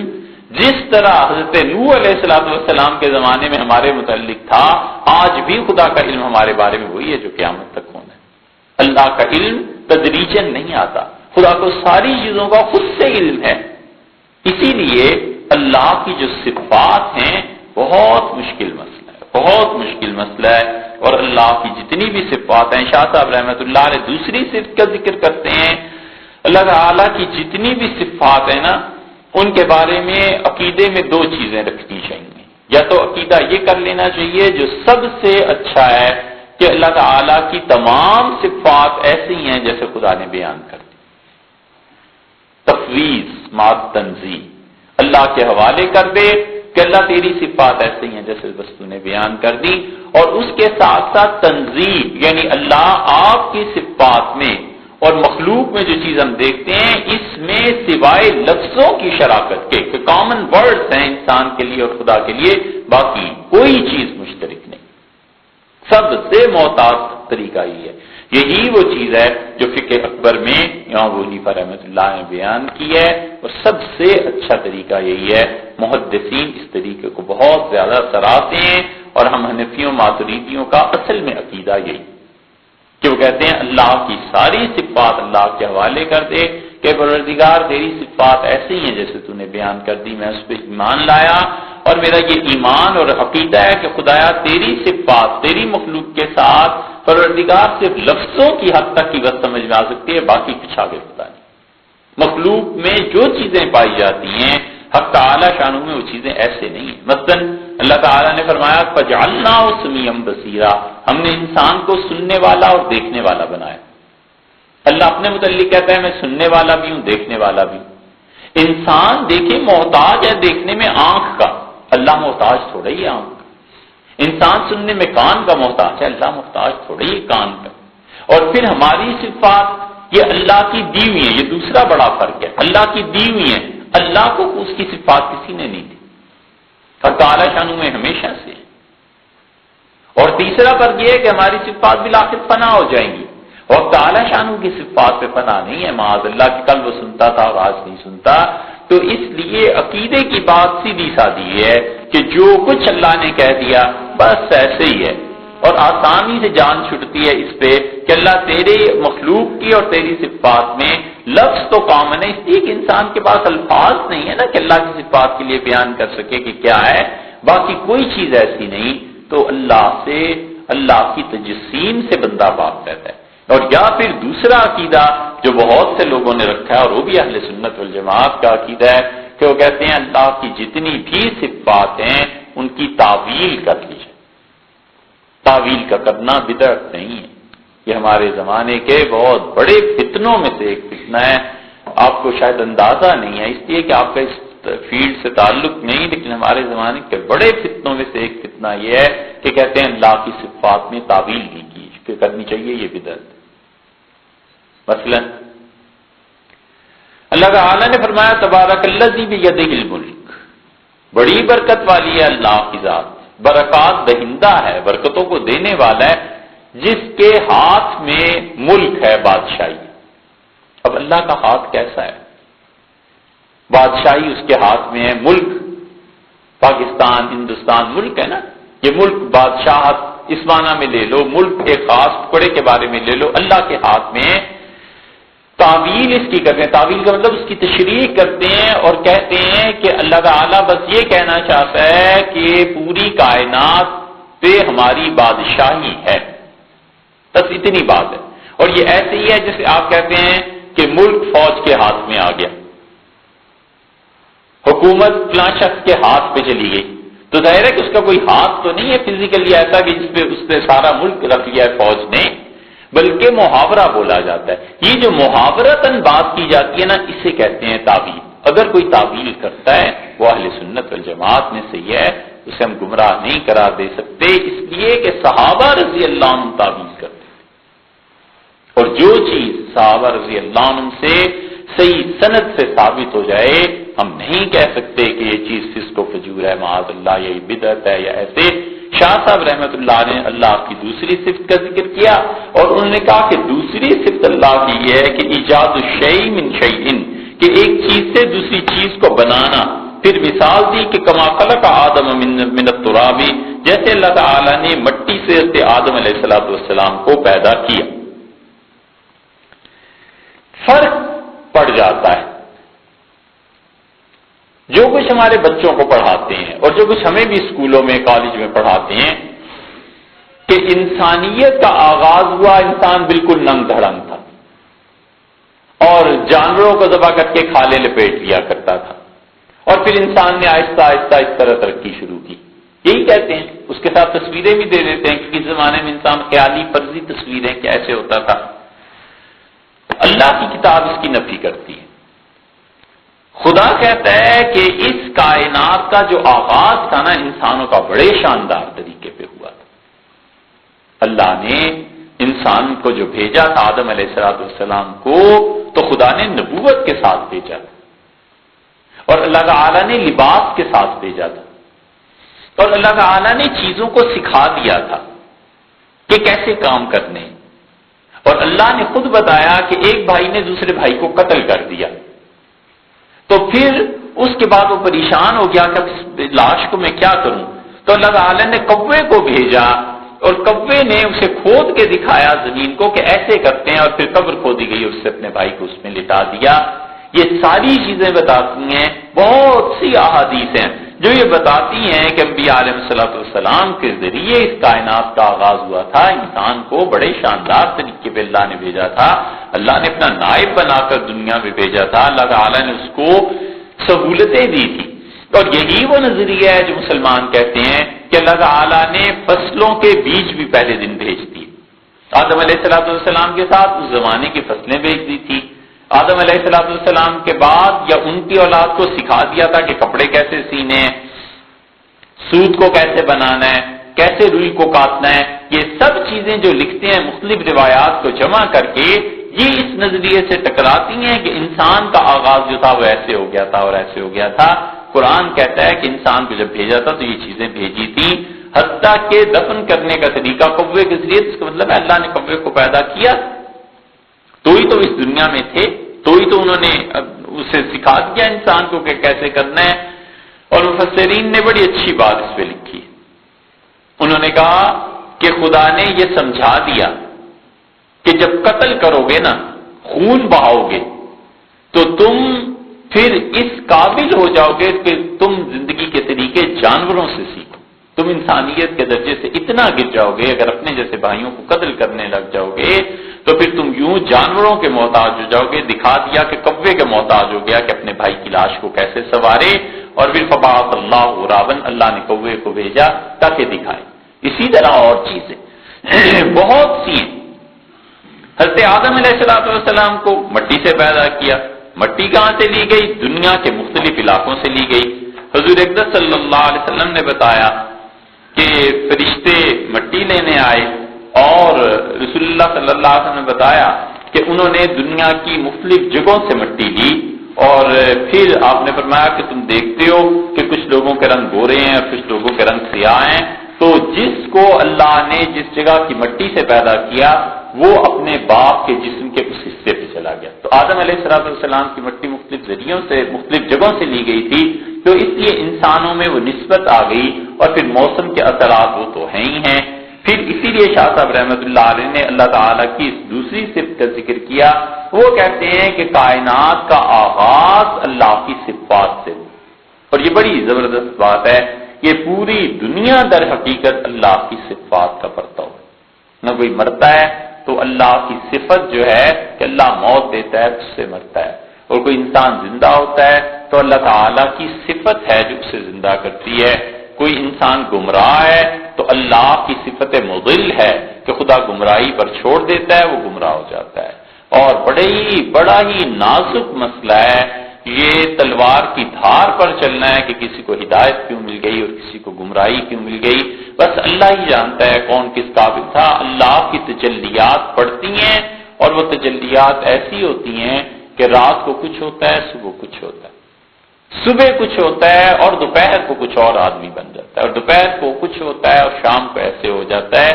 جس طرح حضرت نوح علیہ السلام کے زمانے میں ہمارے متعلق تھا، آج بھی خدا کا علم ہمارے بارے میں وہی ہے جو قیامت تک ہونا ہے۔ اللہ کا علم تدریجاً نہیں آتا، خدا کو ساری چیزوں کا خود سے علم ہے۔ اسی لیے اللہ کی جو صفات ہیں بہت مشکل مسئلہ ہے، بہت مشکل مسئلہ ہے۔ اور اللہ کی جتنی بھی صفات ہیں، شاہ صاحب رحمۃ اللہ علیہ دوسری صفت کا ذکر کرتے ہیں، اللہ تعالیٰ کی جتنی بھی صفات ہیں نا، ان کے بارے میں عقیدے میں دو چیزیں رکھنی چاہیے۔ یا تو عقیدہ یہ کر لینا چاہیے جو سب سے اچھا ہے کہ اللہ تعالیٰ کی تمام صفات ایسی ہیں جیسے خدا نے بیان کر دی، تفویض مع تنزیہ، اللہ کے حوالے کر دے کہ اللہ تیری صفات ایسی ہیں جیسے بس تو نے بیان کر دی، اور اس کے ساتھ ساتھ تنزیہ یعنی اللہ آپ کی صفات میں اور مخلوق میں جو چیز ہم دیکھتے ہیں اس میں سوائے لفظوں کی شراکت کے کہ کامن ورڈز ہیں انسان کے لیے اور خدا کے لیے، باقی کوئی چیز مشترک نہیں۔ سب سے محتاط طریقہ یہ ہے، یہی وہ چیز ہے جو فقہ اکبر میں امام ابو حنیفہ رحمۃ اللہ نے بیان کی ہے، اور سب سے اچھا طریقہ یہی ہے۔ محدثین اس طریقے کو بہت زیادہ سراہتے ہیں، اور ہم حنفیوں ماتریدیوں کا اصل میں عقیدہ یہی کہ وہ کہتے ہیں اللہ کی ساری صفات اللہ کے حوالے کر دے کہ پروردگار تیری صفات ایسی ہیں جیسے تو نے بیان کر دی، میں اس پہ ایمان لایا، اور میرا یہ ایمان اور عقیدہ ہے کہ خدایا تیری صفات تیری مخلوق کے ساتھ پروردگار صرف لفظوں کی حد تک کی بات سمجھ میں آ سکتی ہے، باقی کچھ آگے پتہ نہیں۔ مخلوق میں جو چیزیں پائی جاتی ہیں حق تعالی شانہ میں وہ چیزیں ایسے نہیں ہیں۔ مثلا اللہ تعالیٰ نے فرمایا فَجْعَلْنَاهُ سَمِيعًا بَصِيرًا، ہم نے انسان کو سننے والا اور دیکھنے والا بنایا۔ اللہ اپنے متعلق کہتا ہے میں سننے والا بھی ہوں دیکھنے والا بھی ہوں۔ انسان دیکھیں محتاج ہے دیکھنے میں آنکھ کا، اللہ محتاج تھوڑا ہی آنکھ کا۔ انسان سننے میں کان کا محتاج ہے، اللہ محتاج تھوڑا ہی کان کا۔ اور پھر ہماری صفات یہ اللہ کی دی ہوئی ہیں، یہ دوسرا بڑا فرق ہے، اللہ کی دی ہوئی ہیں، اللہ کو اس کی صفات کسی نے نہیں دی، اور تعالی شانہ میں ہمیشہ سے۔ اور تیسرا فرق یہ ہے کہ ہماری صفات بالآخر فنا ہو جائیں گی، اور تعالی شانہ کی صفات پہ فنا نہیں ہے، معاذ اللہ کہ کل وہ سنتا تھا اور آج نہیں سنتا۔ تو اس لیے عقیدے کی بات سیدھی سادی ہے کہ جو کچھ اللہ نے کہہ دیا بس ایسے ہی ہے، اور آسانی سے جان چھٹتی ہے اس پہ کہ اللہ تیرے مخلوق کی اور تیری صفات میں لفظ تو کامن ہے، اس لیے کہ انسان کے پاس الفاظ نہیں ہے نا کہ اللہ کی صفات کے لیے بیان کر سکے کہ کیا ہے، باقی کوئی چیز ایسی نہیں، تو اللہ سے، اللہ کی تجسیم سے بندہ پاک رہتا ہے۔ اور یا پھر دوسرا عقیدہ جو بہت سے لوگوں نے رکھا ہے، اور وہ بھی اہل سنت والجماعت کا عقیدہ ہے، کہ وہ کہتے ہیں اللہ کی جتنی بھی صفات ہیں ان کی تعویل کر لی جائے۔ تعویل کا کرنا بدعت نہیں ہے، یہ ہمارے زمانے کے بہت بڑے فتنوں میں سے ایک فتنہ ہے۔ آپ کو شاید اندازہ نہیں ہے، اس لیے کہ آپ کا اس فیلڈ سے تعلق نہیں، لیکن ہمارے زمانے کے بڑے فتنوں میں سے ایک فتنہ یہ ہے کہ کہتے ہیں اللہ کی صفات میں تعویل نہیں کی کرنی چاہیے، یہ بدعت۔ مثلا اللہ تعالی نے فرمایا تبارک الذی بیدہ الملک، بڑی برکت والی ہے اللہ کی ذات، برکات دہندہ ہے، برکتوں کو دینے والا ہے، جس کے ہاتھ میں ملک ہے، بادشاہی۔ اب اللہ کا ہاتھ کیسا ہے؟ بادشاہی اس کے ہاتھ میں ہے، ملک پاکستان، ہندوستان ملک ہے نا، یہ ملک بادشاہت اس معنی میں لے لو، ملک کے خاص ٹکڑے کے بارے میں لے لو، اللہ کے ہاتھ میں ہے۔ تعویل اس کی کرتے ہیں، تعویل کا مطلب اس کی تشریح کرتے ہیں اور کہتے ہیں کہ اللہ تعالیٰ بس یہ کہنا چاہتا ہے کہ پوری کائنات پہ ہماری بادشاہی ہے، بس اتنی بات ہے۔ اور یہ ایسے ہی ہے جیسے آپ کہتے ہیں کہ ملک فوج کے ہاتھ میں آ گیا، حکومت فلاں شخص کے ہاتھ پہ چلی گئی، تو ظاہر ہے کہ اس کا کوئی ہاتھ تو نہیں ہے فزیکلی ایسا کہ جس پہ اس نے سارا ملک رکھ لیا ہے فوج نے، بلکہ محاورہ بولا جاتا ہے۔ یہ جو محاورتاً بات کی جاتی ہے نا، اسے کہتے ہیں تعویل۔ اگر کوئی تعویل کرتا ہے وہ اہل سنت والجماعت میں سے ہے، اسے ہم گمراہ نہیں قرار دے سکتے، اس لیے کہ صحابہ رضی اللہ عنہ تعویل کرتے ہیں، اور جو چیز صحابہ رضی اللہ عنہ سے صحیح سند سے ثابت ہو جائے، ہم نہیں کہہ سکتے کہ یہ چیز فسق و فجور ہے، معاذ اللہ، یہ بدعت ہے یا ایسے۔ شاہ صاحب رحمت اللہ نے اللہ کی دوسری صفت کا ذکر کیا اور انہوں نے کہا کہ دوسری صفت اللہ کی یہ ہے کہ ایجاد الشیء من شیء، کہ ایک چیز سے دوسری چیز کو بنانا۔ پھر مثال دی کہ کما خلق آدم من التراب، جیسے اللہ تعالی نے مٹی سے آدم علیہ السلام کو پیدا کیا۔ فرق پڑ جاتا ہے جو کچھ ہمارے بچوں کو پڑھاتے ہیں اور جو کچھ ہمیں بھی اسکولوں میں کالج میں پڑھاتے ہیں کہ انسانیت کا آغاز ہوا، انسان بالکل ننگ دھڑنگ تھا اور جانوروں کو ذبح کر کے کھالے لپیٹ لیا کرتا تھا، اور پھر انسان نے آہستہ آہستہ اس طرح ترقی شروع کی۔ یہی کہتے ہیں، اس کے ساتھ تصویریں بھی دے دیتے ہیں کہ اس زمانے میں انسان خیالی فرضی تصویریں کہ ایسے ہوتا تھا۔ اللہ کی کتاب اس کی نفی کرتی ہے۔ خدا کہتا ہے کہ اس کائنات کا جو آغاز تھا نا انسانوں کا بڑے شاندار طریقے پہ ہوا تھا۔ اللہ نے انسان کو جو بھیجا تھا آدم علیہ السلام کو، تو خدا نے نبوت کے ساتھ بھیجا تھا، اور اللہ تعالی نے لباس کے ساتھ بھیجا تھا، اور اللہ تعالی نے چیزوں کو سکھا دیا تھا کہ کیسے کام کرنے، اور اللہ نے خود بتایا کہ ایک بھائی نے دوسرے بھائی کو قتل کر دیا، تو پھر اس کے بعد وہ پریشان ہو گیا کہ اب اس لاش کو میں کیا کروں، تو اللہ تعالی نے کوے کو بھیجا، اور کوے نے اسے کھود کے دکھایا زمین کو کہ ایسے کرتے ہیں، اور پھر قبر کھودی گئی اور اس سے اپنے بھائی کو اس میں لٹا دیا۔ یہ ساری چیزیں بتاتی ہیں، بہت سی احادیث ہیں جو یہ بتاتی ہیں کہ انبیاء علیہ السلام کے ذریعے اس کائنات کا آغاز ہوا تھا۔ انسان کو بڑے شاندار طریقے پہ اللہ نے بھیجا تھا، اللہ نے اپنا نائب بنا کر دنیا میں بھیجا تھا، اللہ تعالیٰ نے اس کو سہولتیں دی تھی، اور یہی وہ نظریہ ہے جو مسلمان کہتے ہیں کہ اللہ تعالیٰ نے فصلوں کے بیج بھی پہلے دن بھیج دیے۔ آدم علیہ السلام کے ساتھ اس زمانے کی فصلیں بھیج دی تھی، آدم علیہ السلام کے بعد یا ان کی اولاد کو سکھا دیا تھا کہ کپڑے کیسے سینے ہیں، سوت کو کیسے بنانا ہے، کیسے روئی کو کاٹنا ہے۔ یہ سب چیزیں جو لکھتے ہیں مختلف روایات کو جمع کر کے، یہ اس نظریے سے ٹکراتی ہیں کہ انسان کا آغاز جو تھا وہ ایسے ہو گیا تھا اور ایسے ہو گیا تھا۔ قرآن کہتا ہے کہ انسان کو جب بھیجا تھا تو یہ چیزیں بھیجی تھیں، حتیٰ کہ دفن کرنے کا طریقہ کوے کے ذریعے، اس کا مطلب ہے اللہ نے کوے کو پیدا کیا، تو ہی تو اس دنیا میں تھے، تو ہی تو انہوں نے اسے سکھا دیا انسان کو کہ کیسے کرنا ہے۔ اور مفسرین نے بڑی اچھی بات اس پہ لکھی، انہوں نے کہا کہ خدا نے یہ سمجھا دیا کہ جب قتل کرو گے نا، خون بہاؤ گے، تو تم پھر اس قابل ہو جاؤ گے کہ تم زندگی کے طریقے جانوروں سے سیکھو، تم انسانیت کے درجے سے اتنا گر جاؤ گے، اگر اپنے جیسے بھائیوں کو قتل کرنے لگ جاؤ گے تو پھر تم یوں جانوروں کے محتاج ہو جاؤ گے۔ دکھا دیا کہ کوے کے محتاج ہو گیا کہ اپنے بھائی کی لاش کو کیسے سنوارے، اور پھر فبعث اللہ غرابا، اللہ نے کوے کو بھیجا تاکہ دکھائے۔ اسی طرح اور چیزیں بہت سی ہیں۔ حضرت آدم علیہ السلام کو مٹی سے پیدا کیا، مٹی کہاں سے لی گئی؟ دنیا کے مختلف علاقوں سے لی گئی۔ حضور اقدس صلی اللہ علیہ وسلم نے بتایا کہ فرشتے مٹی لینے آئے، اور رسول اللہ صلی اللہ علیہ وسلم نے بتایا کہ انہوں نے دنیا کی مختلف جگہوں سے مٹی لی، اور پھر آپ نے فرمایا کہ تم دیکھتے ہو کہ کچھ لوگوں کے رنگ گورے ہیں اور کچھ لوگوں کے رنگ سیاہ ہیں، تو جس کو اللہ نے جس جگہ کی مٹی سے پیدا کیا وہ اپنے باپ کے جسم کے اس حصے پہ چلا گیا۔ تو آدم علیہ السلام کی مٹی مختلف ذریعوں سے، مختلف جگہوں سے لی گئی تھی، تو اس لیے انسانوں میں وہ نسبت آ گئی، اور پھر موسم کے اثرات وہ تو ہیں ہی ہیں۔ پھر اسی لیے شاہ صاحب رحمۃ اللہ علیہ نے اللہ تعالیٰ کی اس دوسری صفت کا ذکر کیا، وہ کہتے ہیں کہ کائنات کا آغاز اللہ کی صفات سے، اور یہ بڑی زبردست بات ہے، یہ پوری دنیا در حقیقت اللہ کی صفات کا پرتو ہے۔ نہ کوئی مرتا ہے تو اللہ کی صفت جو ہے کہ اللہ موت دیتا ہے اس سے مرتا ہے، اور کوئی انسان زندہ ہوتا ہے تو اللہ تعالیٰ کی صفت ہے جو اسے زندہ کرتی ہے۔ کوئی انسان گمراہ ہے تو اللہ کی صفت مضل ہے کہ خدا گمراہی پر چھوڑ دیتا ہے، وہ گمراہ ہو جاتا ہے۔ اور بڑا ہی نازک مسئلہ ہے یہ تلوار کی دھار پر چلنا ہے کہ کسی کو ہدایت کیوں مل گئی اور کسی کو گمراہی کیوں مل گئی، بس اللہ ہی جانتا ہے کون کس قابل تھا۔ اللہ کی تجلیات پڑتی ہیں، اور وہ تجلیات ایسی ہوتی ہیں کہ رات کو کچھ ہوتا ہے، صبح کچھ ہوتا ہے، صبح کچھ ہوتا ہے اور دوپہر کو کچھ اور آدمی بن جاتا ہے، اور دوپہر کو کچھ ہوتا ہے اور شام کو ایسے ہو جاتا ہے۔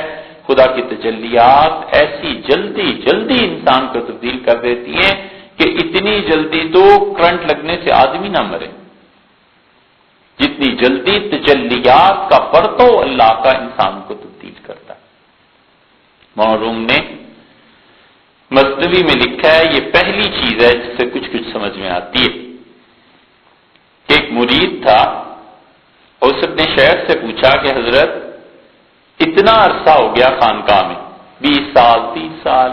خدا کی تجلیات ایسی جلدی جلدی انسان کو تبدیل کر دیتی ہیں کہ اتنی جلدی تو کرنٹ لگنے سے آدمی نہ مرے، جتنی جلدی تجلیات کا پرتو اللہ کا انسان کو تبدیل کرتا ہے۔ مولانا نے مثنوی میں لکھا ہے، یہ پہلی چیز ہے جس سے کچھ سمجھ میں آتی ہے۔ ایک مرید تھا، اور اس نے شیخ سے پوچھا کہ حضرت اتنا عرصہ ہو گیا خانقاہ میں، 20 سال 30 سال،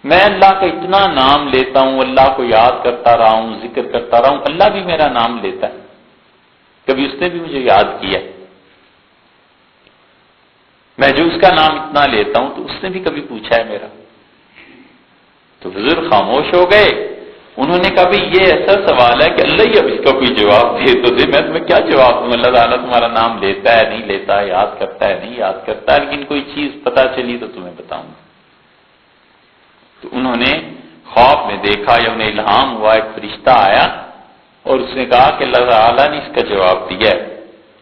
میں اللہ کا اتنا نام لیتا ہوں، اللہ کو یاد کرتا رہا ہوں، ذکر کرتا رہا ہوں، اللہ بھی میرا نام لیتا ہے، کبھی اس نے بھی مجھے یاد کیا؟ میں جو اس کا نام اتنا لیتا ہوں تو اس نے بھی کبھی پوچھا ہے میرا؟ تو حضور خاموش ہو گئے۔ انہوں نے کہا بھی یہ ایسا سوال ہے کہ اللہ ہی اب اس کا کوئی جواب دے تو دے، میں تمہیں کیا جواب دوں؟ اللہ تعالیٰ تمہارا نام لیتا ہے نہیں لیتا، یاد کرتا ہے نہیں یاد کرتا، لیکن کوئی چیز پتہ چلی تو تمہیں بتاؤں گا۔ تو انہوں نے خواب میں دیکھا یا انہیں الہام ہوا، ایک فرشتہ آیا اور اس نے کہا کہ اللہ تعالیٰ نے اس کا جواب دیا ہے،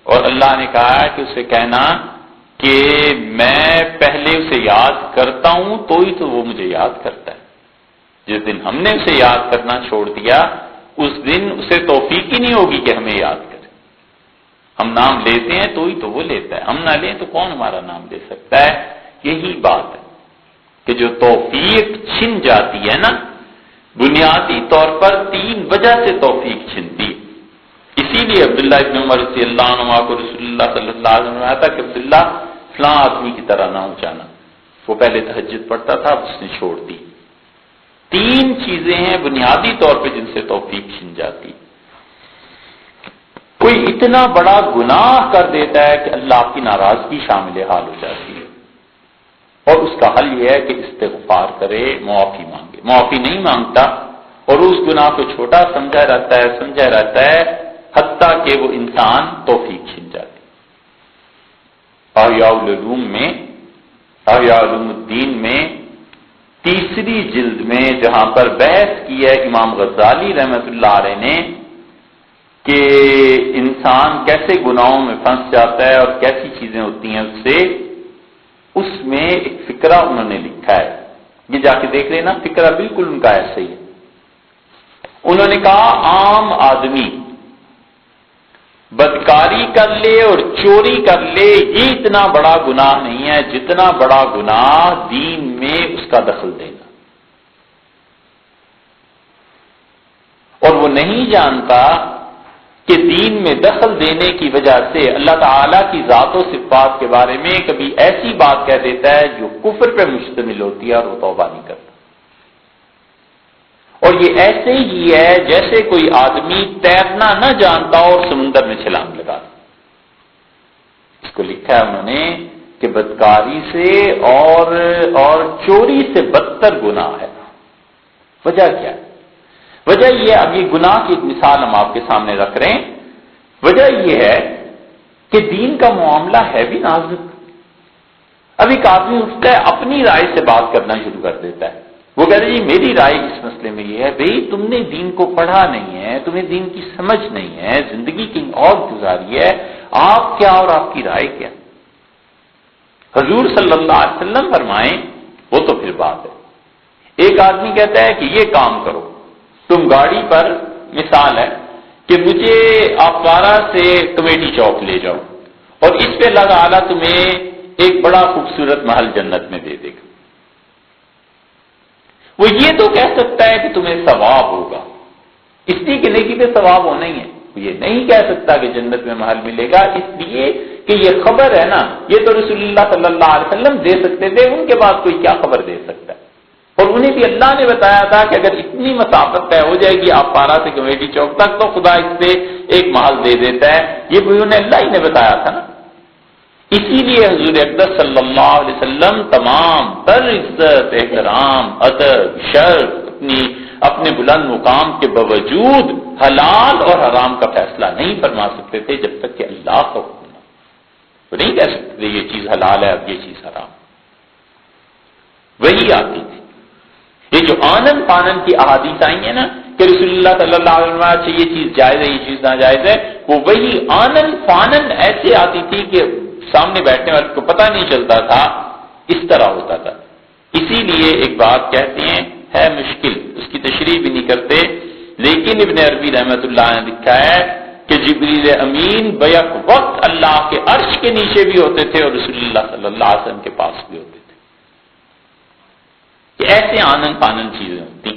اور اللہ نے کہا کہ اسے کہنا کہ میں پہلے اسے یاد کرتا ہوں تو ہی تو وہ مجھے یاد کرتا ہے۔ جس دن ہم نے اسے یاد کرنا چھوڑ دیا اس دن اسے توفیق ہی نہیں ہوگی کہ ہمیں یاد کرے۔ ہم نام لیتے ہیں تو ہی تو وہ لیتا ہے، ہم نہ لیں تو کون ہمارا نام لے سکتا ہے؟ یہی بات ہے کہ جو توفیق چھن جاتی ہے نا، بنیادی طور پر 3 وجہ سے توفیق چھنتی ہے۔ اسی لیے عبداللہ ابن عمر رضی اللہ عنہ کو رسول اللہ صلی اللہ علیہ وسلم تھا کہ عبداللہ فلاں آدمی کی طرح نہ ہو جانا، وہ پہلے تہجد پڑھتا تھا، اب اس نے چھوڑ دی۔ 3 چیزیں ہیں بنیادی طور پہ جن سے توفیق چھن جاتی۔ کوئی اتنا بڑا گناہ کر دیتا ہے کہ اللہ کی ناراضگی شامل حال ہو جاتی ہے، اور اس کا حل یہ ہے کہ استغفار کرے، معافی مانگے۔ معافی نہیں مانگتا اور اس گناہ کو چھوٹا سمجھا رہتا ہے حتیٰ کہ وہ انسان توفیق چھن جاتی۔ احیاء علوم الدین میں 3 جلد میں جہاں پر بحث کی ہے امام غزالی رحمۃ اللہ علیہ نے کہ انسان کیسے گناہوں میں پھنس جاتا ہے اور کیسی چیزیں ہوتی ہیں اس میں ایک فقرہ انہوں نے لکھا ہے، یہ جا کے دیکھ لینا، فقرہ بالکل ان کا ایسا ہی ہے۔ انہوں نے کہا عام آدمی بدکاری کر لے اور چوری کر لے، یہ اتنا بڑا گناہ نہیں ہے جتنا بڑا گناہ دین میں اس کا دخل دینا. اور وہ نہیں جانتا کہ دین میں دخل دینے کی وجہ سے اللہ تعالیٰ کی ذات و صفات کے بارے میں کبھی ایسی بات کہہ دیتا ہے جو کفر پہ مشتمل ہوتی ہے اور وہ توبہ نہیں کرتا. اور یہ ایسے ہی ہے جیسے کوئی آدمی تیرنا نہ جانتا اور سمندر میں چھلانگ لگا. اس کو لکھا ہے انہوں نے کہ بدکاری سے اور چوری سے بدتر گناہ ہے. وجہ کیا ہے؟ وجہ یہ، اب یہ گناہ کی ایک مثال ہم آپ کے سامنے رکھ رہے ہیں. وجہ یہ ہے کہ دین کا معاملہ ہے بھی نازک. اب ایک آدمی اٹھتا ہے اپنی رائے سے بات کرنا شروع کر دیتا ہے. وہ کہتے ہیں جی میری رائے اس مسئلے میں یہ ہے. بھئی تم نے دین کو پڑھا نہیں ہے، تمہیں دین کی سمجھ نہیں ہے، زندگی کی اور گزاری ہے، آپ کیا اور آپ کی رائے کیا؟ حضور صلی اللہ علیہ وسلم فرمائیں وہ تو پھر بات ہے. ایک آدمی کہتا ہے کہ یہ کام کرو، تم گاڑی پر، مثال ہے کہ مجھے آپ پارا سے کمیٹی چوک لے جاؤ اور اس پہ اللہ تعالیٰ تمہیں ایک بڑا خوبصورت محل جنت میں دے دے گا. وہ یہ تو کہہ سکتا ہے کہ تمہیں ثواب ہوگا، اس لیے کہ نیکی پہ ثواب ہونا ہی ہے. وہ یہ نہیں کہہ سکتا کہ جنت میں محل ملے گا، اس لیے کہ یہ خبر ہے نا، یہ تو رسول اللہ صلی اللہ علیہ وسلم دے سکتے تھے، ان کے بعد کوئی کیا خبر دے سکتا ہے. اور انہیں بھی اللہ نے بتایا تھا کہ اگر اتنی مسافت طے ہو جائے گی آپ پارا سے کمیٹی چوک تک تو خدا اس سے ایک محل دے دیتا ہے. یہ بھی انہیں اللہ ہی نے بتایا تھا نا. اسی لیے حضور اقدس صلی اللہ علیہ وسلم تمام تر عزت، احترام، ادب، شرف، اپنے بلند مقام کے باوجود حلال اور حرام کا فیصلہ نہیں فرما سکتے تھے جب تک کہ اللہ کا حکم نہ. وہ نہیں کہہ سکتے تھے یہ چیز حلال ہے اب یہ چیز حرام. وہی آتی تھی. یہ جو آنن فانن کی احادیث آئی ہیں نا کہ رسول اللہ صلی اللہ علیہ وسلم سے یہ چیز جائز ہے یہ چیز ناجائز ہے، وہ وہی آنن فانن ایسے آتی تھی کہ سامنے بیٹھنے والے کو پتہ نہیں چلتا تھا، اس طرح ہوتا تھا. اسی لیے ایک بات کہتے ہیں ہے مشکل، اس کی تشریح بھی نہیں کرتے، لیکن ابن عربی رحمۃ اللہ نے لکھا ہے کہ جبریل امین بیک وقت اللہ کے عرش کے نیچے بھی ہوتے تھے اور رسول اللہ صلی اللہ علیہ وسلم کے پاس بھی ہوتے تھے. کہ ایسے آنن پانن چیزیں ہوتی،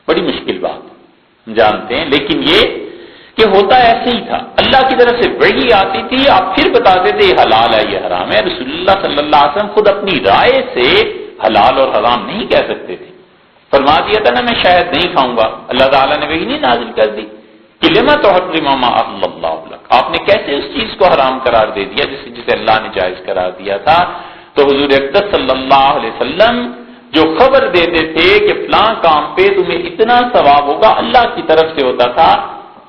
بڑی مشکل بات ہم جانتے ہیں، لیکن یہ کہ ہوتا ایسے ہی تھا. اللہ کی طرف سے وحی آتی تھی، آپ پھر بتاتے تھے یہ حلال ہے یہ حرام ہے. رسول اللہ صلی اللہ علیہ وسلم خود اپنی رائے سے حلال اور حرام نہیں کہہ سکتے تھے. فرما دیا تھا نا میں شاید نہیں کھاؤں گا، اللہ تعالیٰ نے وحی نہیں نازل کر دی کہ لما تحرم ما احل اللہ لک، آپ نے کیسے اس چیز کو حرام قرار دے دیا جسے اللہ نے جائز قرار دیا تھا. تو حضور اقدس صلی اللہ علیہ وسلم جو خبر دیتے تھے کہ فلاں کام پہ تمہیں اتنا ثواب ہوگا، اللہ کی طرف سے ہوتا تھا،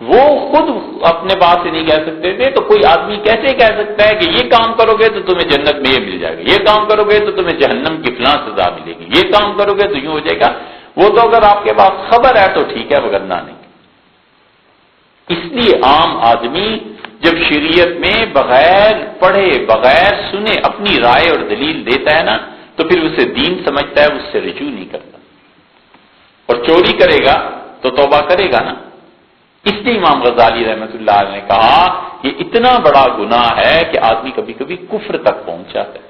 وہ خود اپنے بات سے نہیں کہہ سکتے تھے. تو کوئی آدمی کیسے کہہ سکتا ہے کہ یہ کام کرو گے تو تمہیں جنت میں یہ مل جائے گا، یہ کام کرو گے تو تمہیں جہنم کی فلاں سزا ملے گی، یہ کام کرو گے تو یوں ہو جائے گا. وہ تو اگر آپ کے پاس خبر ہے تو ٹھیک ہے، وگرنہ نہیں. اس لیے عام آدمی جب شریعت میں بغیر پڑھے بغیر سنے اپنی رائے اور دلیل دیتا ہے نا تو پھر اسے دین سمجھتا ہے، اس سے رجوع نہیں کرتا. اور چوری کرے گا تو توبہ کرے گا نا. اس لیے امام غزالی رحمۃ اللہ علیہ نے کہا یہ اتنا بڑا گناہ ہے کہ آدمی کبھی کبھی کفر تک پہنچ جاتا ہے.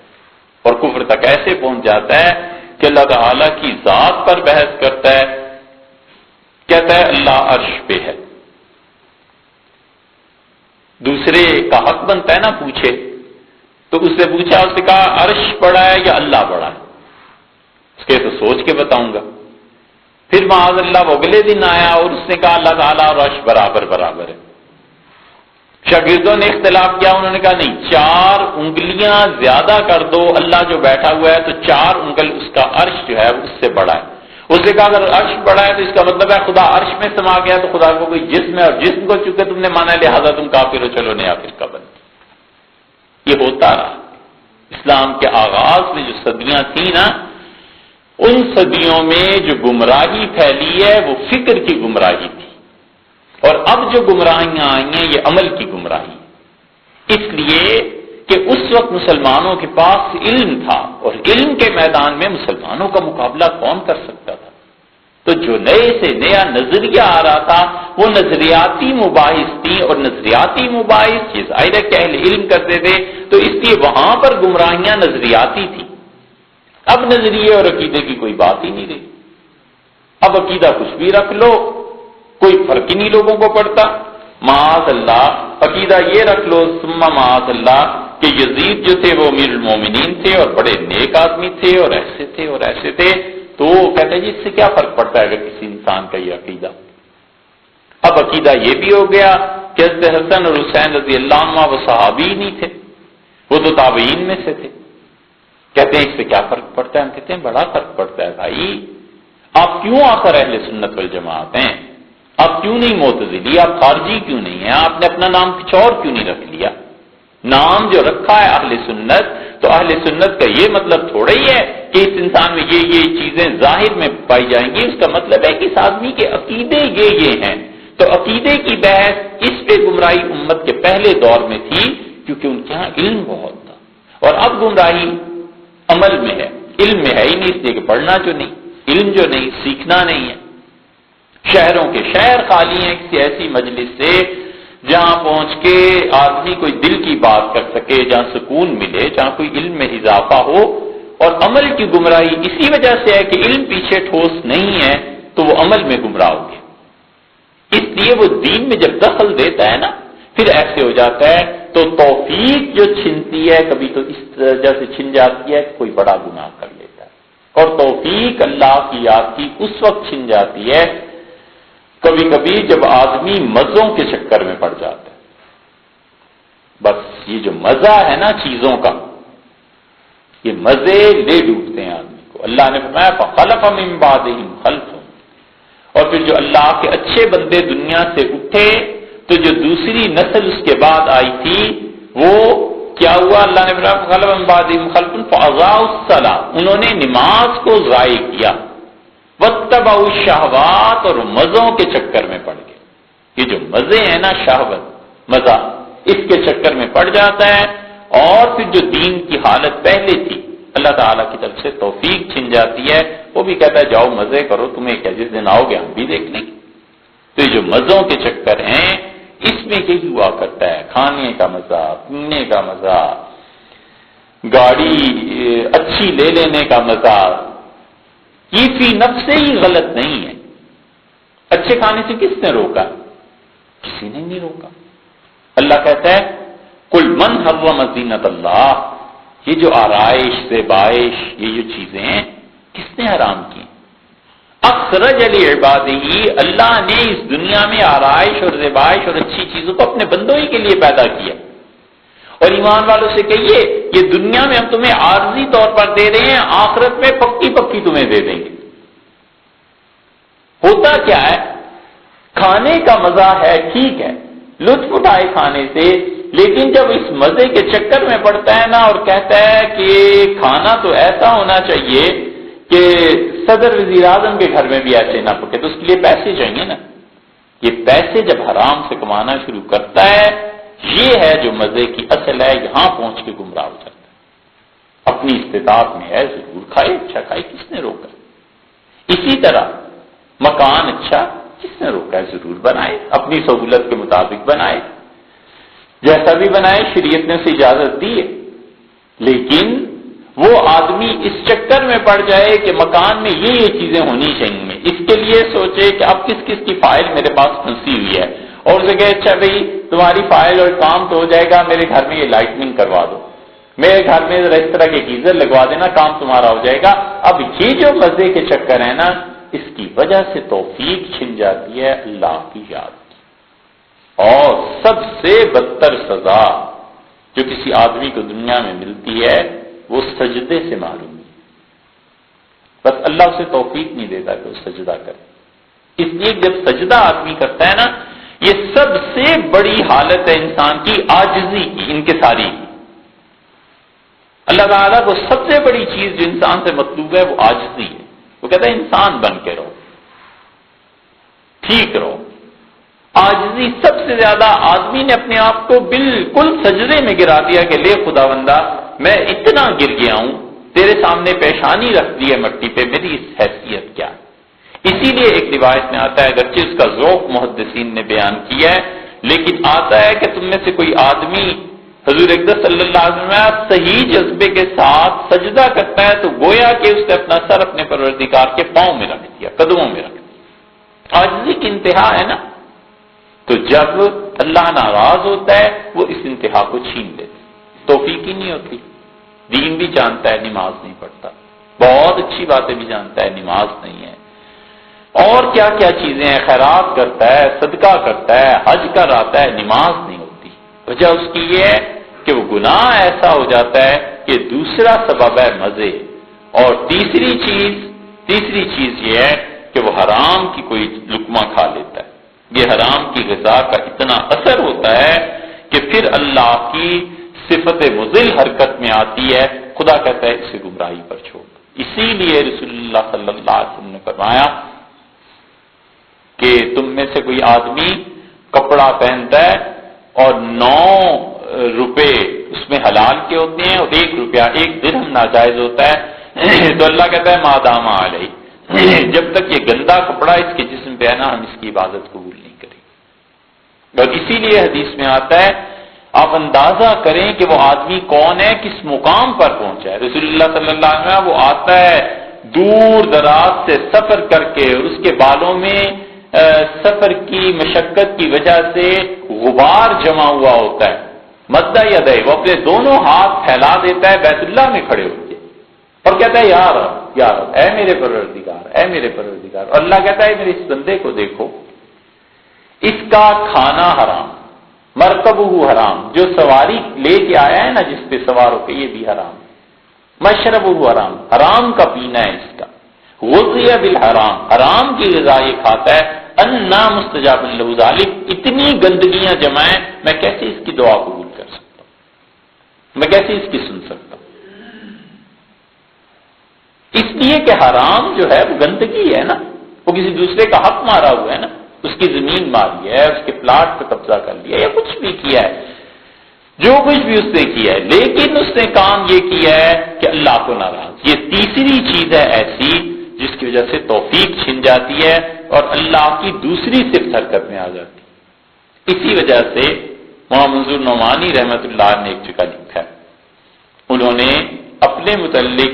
اور کفر تک ایسے پہنچ جاتا ہے کہ اللہ تعالیٰ کی ذات پر بحث کرتا ہے، کہتا ہے اللہ عرش پہ ہے. دوسرے کا حق بنتا ہے نا پوچھے، تو اس سے پوچھا، اس نے کہا عرش بڑا ہے یا اللہ بڑا ہے؟ اس کے تو سوچ کے بتاؤں گا. پھر معاذ اللہ وہ اگلے دن آیا اور اس نے کہا اللہ تعالیٰ اور عرش برابر برابر ہے. شاگردوں نے اختلاف کیا، انہوں نے کہا نہیں 4 انگلیاں زیادہ کر دو، اللہ جو بیٹھا ہوا ہے تو 4 انگل اس کا عرش جو ہے اس سے بڑا ہے. اس نے کہا اگر عرش بڑا ہے تو اس کا مطلب ہے خدا عرش میں سما گیا، تو خدا کو کوئی جسم ہے اور جسم کو چونکہ تم نے مانا لہذا تم کافر ہو، چلو نیا فرقہ بن. یہ ہوتا رہا. اسلام کے آغاز میں جو صدیاں تھیں نا، ان صدیوں میں جو گمراہی پھیلی ہے وہ فکر کی گمراہی تھی، اور اب جو گمراہیاں آئی ہیں یہ عمل کی گمراہی. اس لیے کہ اس وقت مسلمانوں کے پاس علم تھا، اور علم کے میدان میں مسلمانوں کا مقابلہ کون کر سکتا تھا؟ تو تو جو نئے سے نیا نظریہ آ رہا تھا وہ نظریاتی مباحث تھی، اور نظریاتی مباحث یہ ظاہر ہے کہ اہل علم کرتے تھے، تو اس لیے وہاں پر گمراہیاں نظریاتی تھی۔ اب نظریے اور عقیدے کی کوئی بات ہی نہیں رہی۔ اب عقیدہ کچھ بھی رکھ لو، کوئی فرق ہی نہیں لوگوں کو پڑتا۔ معاذ اللہ، عقیدہ یہ رکھ لو ثم معاذ اللہ کہ یزید جو تھے وہ امیر المومنین تھے اور بڑے نیک آدمی تھے اور ایسے تھے اور ایسے تھے، تو کہتے ہیں جی اس سے کیا فرق پڑتا ہے اگر کسی انسان کا یہ عقیدہ۔ اب عقیدہ یہ بھی ہو گیا کہ حضرت حسن اور حسین رضی اللہ عنہ وہ صحابی ہی نہیں تھے، وہ تو تابعین میں سے تھے۔ کہتے ہیں اس سے کیا فرق پڑتا ہے؟ ہم کہتے ہیں بڑا فرق پڑتا ہے بھائی۔ آپ کیوں آخر اہل سنت والجماعت ہیں؟ آپ کیوں نہیں معتزلی؟ آپ خارجی کیوں نہیں ہیں؟ آپ نے اپنا نام کچھ اور کیوں نہیں رکھ لیا؟ نام جو رکھا ہے اہل سنت، تو اہل سنت کا یہ مطلب تھوڑا ہی ہے کہ اس انسان میں یہ چیزیں ظاہر میں پائی جائیں گی۔ اس کا مطلب ہے کہ اس آدمی کے عقیدے یہ ہیں۔ تو عقیدے کی بحث اس پہ گمراہی امت کے پہلے دور میں تھی، کیونکہ ان کے ہاں علم بہت تھا، اور اب گمراہی عمل میں ہے، علم میں ہے ہی نہیں، اس لیے کہ پڑھنا جو نہیں، علم جو نہیں، سیکھنا نہیں ہے۔ شہروں کے شہر خالی ہیں کسی ایسی مجلس سے جہاں پہنچ کے آدمی کوئی دل کی بات کر سکے، جہاں سکون ملے، جہاں کوئی علم میں اضافہ ہو۔ اور عمل کی گمراہی اسی وجہ سے ہے کہ علم پیچھے ٹھوس نہیں ہے، تو وہ عمل میں گمراہ ہو گیا۔ اس لیے وہ دین میں جب دخل دیتا ہے نا، پھر ایسے ہو جاتا ہے، تو توفیق جو چھنتی ہے کبھی تو اس وجہ سے چھن جاتی ہے کہ کوئی بڑا گناہ کر لیتا ہے، اور توفیق اللہ کی یاد کی اس وقت چھن جاتی ہے کبھی کبھی جب آدمی مزوں کے چکر میں پڑ جاتا ہے۔ بس یہ جو مزہ ہے نا چیزوں کا، یہ مزے لے ڈوبتے ہیں آدمی کو۔ اللہ نے فرمایا فَخَلَفَ مِن بَعْدِهِمْ خَلْفٌ، اور پھر جو اللہ کے اچھے بندے دنیا سے اٹھے تو جو دوسری نسل اس کے بعد آئی تھی وہ کیا ہوا؟ اللہ نے فرمایا فَخَلَفَ مِن بَعْدِهِمْ خَلْفٌ فَأَضَاعُوا الصَّلَاةَ، انہوں نے نماز کو ضائع کیا، وَاتَّبَعُوا الشَّهَوَاتِ، اور مزوں کے چکر میں پڑ گئے۔ یہ جو مزے ہیں نا، شہوت، مزہ، اس کے چکر میں پڑ جاتا ہے، اور پھر جو دین کی حالت پہلے تھی اللہ تعالیٰ کی طرف سے توفیق چھن جاتی ہے، وہ بھی کہتا ہے جاؤ مزے کرو، تمہیں کیا جس دن آؤ گے ہم بھی دیکھ لیں گے۔ تو یہ جو مزوں کے چکر ہیں اس میں یہی ہوا کرتا ہے، کھانے کا مزہ، پینے کا مزہ، گاڑی اچھی لے لینے کا مزہ، یہ فی نفس سے ہی غلط نہیں ہے۔ اچھے کھانے سے کس نے روکا؟ کسی نے نہیں روکا۔ اللہ کہتا ہے کل من حرم زینت اللہ، یہ جو آرائش، زیبائش، یہ جو چیزیں ہیں کس نے حرام کی؟ اخرج لعبادہ، اللہ نے اس دنیا میں آرائش اور زیبائش اور اچھی چیزوں کو اپنے بندوں ہی کے لیے پیدا کیا۔ اور ایمان والوں سے کہیے یہ دنیا میں ہم تمہیں عارضی طور پر دے رہے ہیں، آخرت میں پکی پکی تمہیں دے دیں گے۔ ہوتا کیا ہے؟ کھانے کا مزہ ہے، ٹھیک ہے، لطف اٹھائے کھانے سے، لیکن جب اس مزے کے چکر میں پڑتا ہے نا اور کہتا ہے کہ کھانا تو ایسا ہونا چاہیے کہ صدر وزیر اعظم کے گھر میں بھی ایسے نہ پکے، تو اس کے لیے پیسے چاہیے نا۔ یہ پیسے جب حرام سے کمانا شروع کرتا ہے، یہ ہے جو مزے کی اصل ہے، یہاں پہنچ کے گمراہ ہو جاتا ہے۔ اپنی استطاعت میں ہے ضرور کھائے، اچھا کھائے، کس نے روکا؟ اسی طرح مکان اچھا، کس نے روکا ہے؟ ضرور بنائے، اپنی سہولت کے مطابق بنائے، جیسا بھی بنائے، شریعت نے اسے اجازت دی ہے۔ لیکن وہ آدمی اس چکر میں پڑ جائے کہ مکان میں یہ چیزیں ہونی چاہیے، اس کے لیے سوچے کہ اب کس کس کی فائل میرے پاس پھنسی ہوئی ہے، اور اسے کہے اچھا بھائی تمہاری فائل اور کام تو ہو جائے گا، میرے گھر میں یہ لائٹنگ کروا دو، میرے گھر میں اس طرح کے گیزر لگوا دینا، کام تمہارا ہو جائے گا۔ اب یہ جو مزے کے چکر ہے نا، اس کی وجہ سے توفیق چھن جاتی ہے اللہ کی یاد کی۔ اور سب سے بدتر سزا جو کسی آدمی کو دنیا میں ملتی ہے وہ سجدے سے معلوم ہے۔ بس اللہ اسے توفیق نہیں دیتا کہ وہ سجدہ کرے۔ اس لیے جب سجدہ آدمی کرتا ہے نا، یہ سب سے بڑی حالت ہے انسان کی عاجزی کی، انکساری کی۔ اللہ تعالیٰ کو سب سے بڑی چیز جو انسان سے مطلوب ہے وہ عاجزی ہے۔ وہ کہتا ہے انسان بن کے رہو، ٹھیک رہو۔ عاجزی سب سے زیادہ آدمی نے اپنے آپ کو بالکل سجدے میں گرا دیا کہ لے خداوندہ میں اتنا گر گیا ہوں، تیرے سامنے پیشانی رکھ دی ہے مٹی پہ، میری اس حیثیت کیا ہے؟ اسی لیے ایک روایت میں آتا ہے، اگرچہ اس کا ذوق محدثین نے بیان کیا ہے، لیکن آتا ہے کہ تم میں سے کوئی آدمی، حضور اقدس صلی اللہ علیہ وسلم صحیح جذبے کے ساتھ سجدہ کرتا ہے تو گویا کہ اس نے اپنا سر اپنے پروردگار کے پاؤں میں رکھ دیا، قدموں میں رکھ دیا۔ عاجزی کی انتہا ہے نا، تو جب اللہ ناراض ہوتا ہے وہ اس انتہا کو چھین لیتا ہے، توفیق ہی نہیں ہوتی۔ دین بھی جانتا ہے، نماز نہیں پڑھتا، بہت اچھی باتیں بھی جانتا ہے، نماز نہیں ہے، اور کیا کیا چیزیں ہیں، خیرات کرتا ہے، صدقہ کرتا ہے، حج کر آتا ہے، نماز نہیں ہوتی۔ وجہ اس کی یہ ہے کہ وہ گناہ ایسا ہو جاتا ہے کہ دوسرا سبب ہے مزے، اور تیسری چیز یہ ہے کہ وہ حرام کی کوئی لقمہ کھا لیتا ہے۔ یہ حرام کی غذا کا اتنا اثر ہوتا ہے کہ پھر اللہ کی صفت مضل حرکت میں آتی ہے، خدا کہتا ہے اسے گمراہی پر چھوڑ۔ اسی لیے رسول اللہ صلی اللہ علیہ وسلم نے فرمایا کہ تم میں سے کوئی آدمی کپڑا پہنتا ہے اور 9 روپے اس میں حلال کے ہوتے ہیں اور 1 روپیہ 1 درہم ناجائز ہوتا ہے، تو اللہ کہتا ہے مادام علیہ، جب تک یہ گندا کپڑا اس کے جسم پہ ہے نا، ہم اس کی عبادت قبول نہیں کریں۔ اور اسی لیے حدیث میں آتا ہے، آپ اندازہ کریں کہ وہ آدمی کون ہے، کس مقام پر پہنچا ہے۔ رسول اللہ صلی اللہ علیہ وسلم وہ آتا ہے دور دراز سے سفر کر کے، اور اس کے بالوں میں سفر کی مشقت کی وجہ سے غبار جمع ہوا ہوتا ہے، مدہ یدہ، وہ اپنے دونوں ہاتھ پھیلا دیتا ہے بیت اللہ میں کھڑے ہو کے اور کہتا ہے یا رب اے میرے پروردگار، اے میرے پروردگار۔ اور اللہ کہتا ہے میرے اس بندے کو دیکھو، اس کا کھانا حرام، مرکبہ حرام، جو سواری لے کے آیا ہے نا جس پہ سوار ہو کے، یہ بھی حرام، مشربہ حرام، حرام کا پینا ہے اس کا، غذی بالحرام، حرام کی غذا یہ کھاتا ہے، انا مستجاب لہ ذالک، اتنی گندگیاں جمع ہیں، میں کیسے اس کی دعا قبول کر سکتا ہوں، میں کیسے اس کی سن سکتا ہوں؟ اس لیے کہ حرام جو ہے وہ گندگی ہے نا، وہ کسی دوسرے کا حق مارا ہوا ہے نا، اس کی زمین ماری ہے، اس کے پلاٹ پہ قبضہ کر لیا یا کچھ بھی کیا ہے، جو کچھ بھی اس نے کیا ہے، لیکن اس نے کام یہ کیا ہے کہ اللہ کو ناراض۔ یہ تیسری چیز ہے ایسی جس کی وجہ سے توفیق چھن جاتی ہے اور اللہ کی دوسری صفت حرکت میں آ جاتی ہے۔ اسی وجہ سے مولانا منظور نعمانی رحمت اللہ نے ایک جگہ لکھا ہے، انہوں نے اپنے متعلق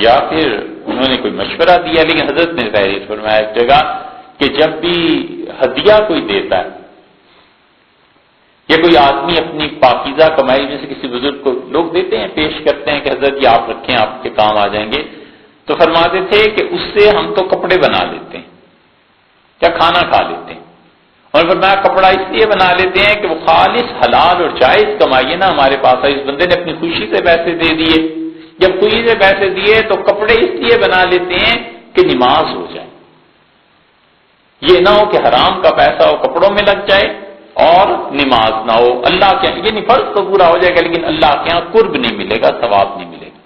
یا پھر انہوں نے کوئی مشورہ دیا، لیکن حضرت نے تحریر فرمایا ایک جگہ کہ جب بھی ہدیہ کوئی دیتا ہے یا کوئی آدمی اپنی پاکیزہ کمائی میں سے کسی بزرگ کو لوگ دیتے ہیں، پیش کرتے ہیں کہ حضرت یہ آپ رکھیں، آپ کے کام آ جائیں گے، تو فرماتے تھے کہ اس سے ہم تو کپڑے بنا لیتے ہیں یا کھانا کھا لیتے ہیں، اور فرمایا کپڑا اس لیے بنا لیتے ہیں کہ وہ خالص حلال اور جائز کمائی نا ہمارے پاس ہے، اس بندے نے اپنی خوشی سے پیسے دے دیے، جب خوشی سے پیسے دیے تو کپڑے اس لیے بنا لیتے ہیں کہ نماز ہو جائے، یہ نہ ہو کہ حرام کا پیسہ ہو کپڑوں میں لگ جائے اور نماز نہ ہو، اللہ کے یہ نہیں، فرض تو پورا ہو جائے گا لیکن اللہ کے یہاں قرب نہیں ملے گا، ثواب نہیں ملے گا۔